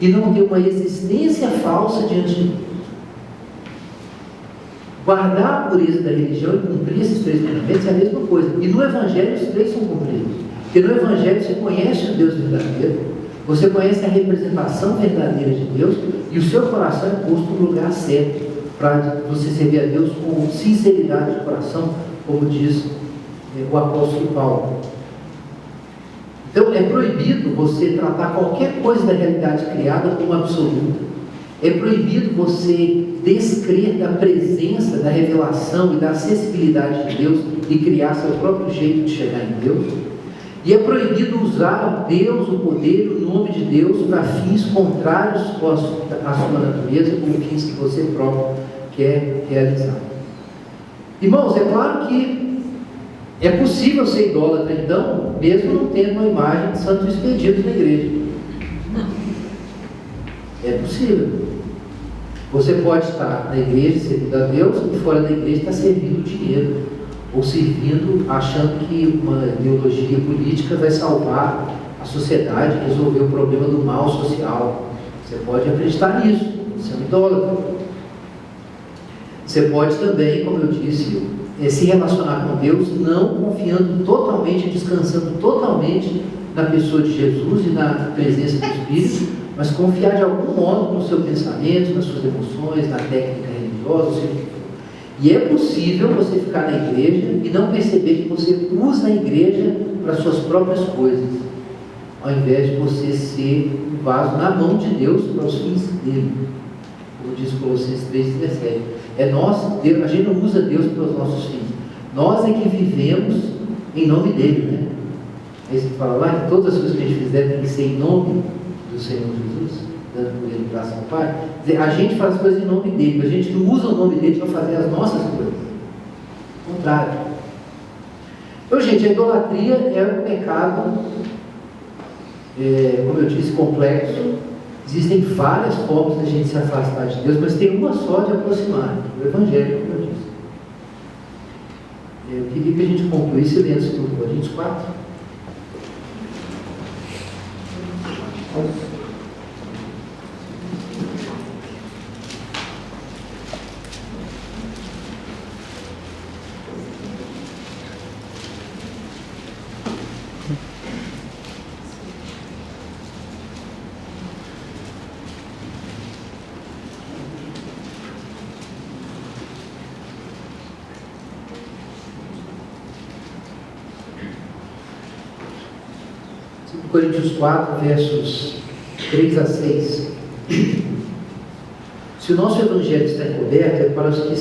e não ter uma existência falsa diante de Deus. Guardar a pureza da religião e cumprir esses 3 mandamentos é a mesma coisa. E no Evangelho os 3 são cumpridos. Porque no Evangelho você conhece o Deus verdadeiro, você conhece a representação verdadeira de Deus e o seu coração é posto no lugar certo para você servir a Deus com sinceridade de coração, como diz o apóstolo Paulo. Então é proibido você tratar qualquer coisa da realidade criada como absoluta. É proibido você descrer da presença, da revelação e da acessibilidade de Deus e criar seu próprio jeito de chegar em Deus. E é proibido usar Deus, o poder, o nome de Deus para fins contrários à sua natureza, com fins que você próprio quer realizar. Irmãos, é claro que é possível ser idólatra, então, mesmo não tendo uma imagem de santo expedito na igreja. É possível. Você pode estar na igreja servindo a Deus e fora da igreja está servindo dinheiro, ou servindo, achando que uma ideologia política vai salvar a sociedade, resolver o problema do mal social. Você pode acreditar nisso, você é um idólatra. Você pode também, como eu disse, se relacionar com Deus, não confiando totalmente, descansando totalmente na pessoa de Jesus e na presença do Espírito, mas confiar de algum modo no seu pensamento, nas suas emoções, na técnica religiosa, seja o que for. E é possível você ficar na igreja e não perceber que você usa a igreja para suas próprias coisas, ao invés de você ser um vaso na mão de Deus para os fins dele, como diz Colossenses 3,17. A gente não usa Deus para os nossos fins, nós é que vivemos em nome dele, né? Aí você fala lá que todas as coisas que a gente fizer tem que ser em nome do Senhor Jesus, dando por ele graça ao Pai. Quer dizer, a gente faz as coisas em nome dele, mas a gente não usa o nome dele para fazer as nossas coisas. Ao contrário. Então, gente, a idolatria é um pecado, como eu disse, complexo. Existem várias formas de a gente se afastar de Deus, mas tem uma só de aproximar, o Evangelho, como eu disse. Eu queria que a gente concluísse lendo do Coríntios 4. Coríntios 4, versos 3 a 6. Se o nosso Evangelho está encoberto, é para os que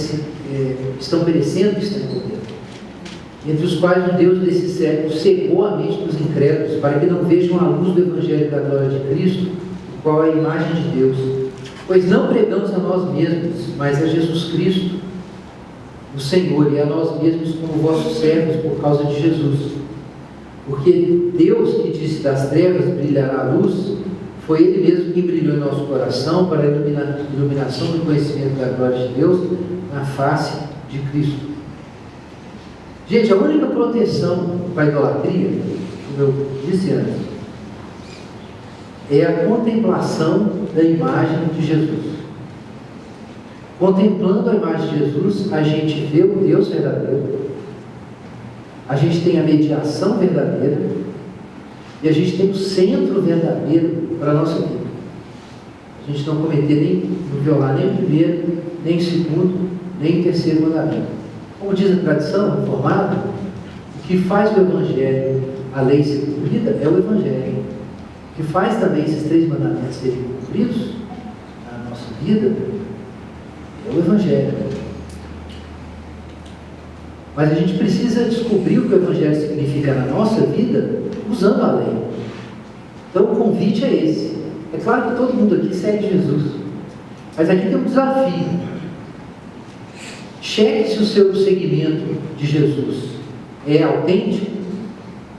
estão perecendo que está encoberto, entre os quais o Deus desse século cegou a mente dos incrédulos, para que não vejam a luz do Evangelho da glória de Cristo, o qual é a imagem de Deus. Pois não pregamos a nós mesmos, mas a Jesus Cristo, o Senhor, e a nós mesmos como vossos servos por causa de Jesus. Porque Deus, que disse das trevas brilhará a luz, foi Ele mesmo que brilhou em nosso coração para a iluminação do conhecimento da glória de Deus na face de Cristo. Gente, a única proteção para a idolatria, como eu disse antes, é a contemplação da imagem de Jesus. Contemplando a imagem de Jesus, a gente vê o Deus verdadeiro, a gente tem a mediação verdadeira e a gente tem o centro verdadeiro para a nossa vida. A gente não cometer não violar nem o primeiro, nem o segundo, nem o terceiro mandamento. Como diz a tradição reformada, o que faz o Evangelho, a lei ser cumprida, é o Evangelho. O que faz também esses 3 mandamentos serem cumpridos na nossa vida é o Evangelho. Mas a gente precisa descobrir o que o Evangelho significa na nossa vida usando a lei. Então o convite é esse. É claro que todo mundo aqui segue Jesus. Mas aqui tem um desafio. Cheque se o seu seguimento de Jesus é autêntico,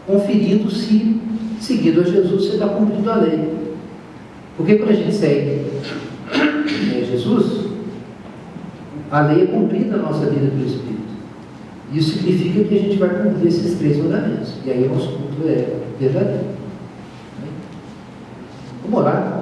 conferindo se, seguindo a Jesus, você está cumprindo a lei. Porque quando a gente segue Jesus, a lei é cumprida na nossa vida pelo Espírito. Isso significa que a gente vai cumprir esses 3 mandamentos. E aí o nosso culto é verdadeiro. Vamos orar.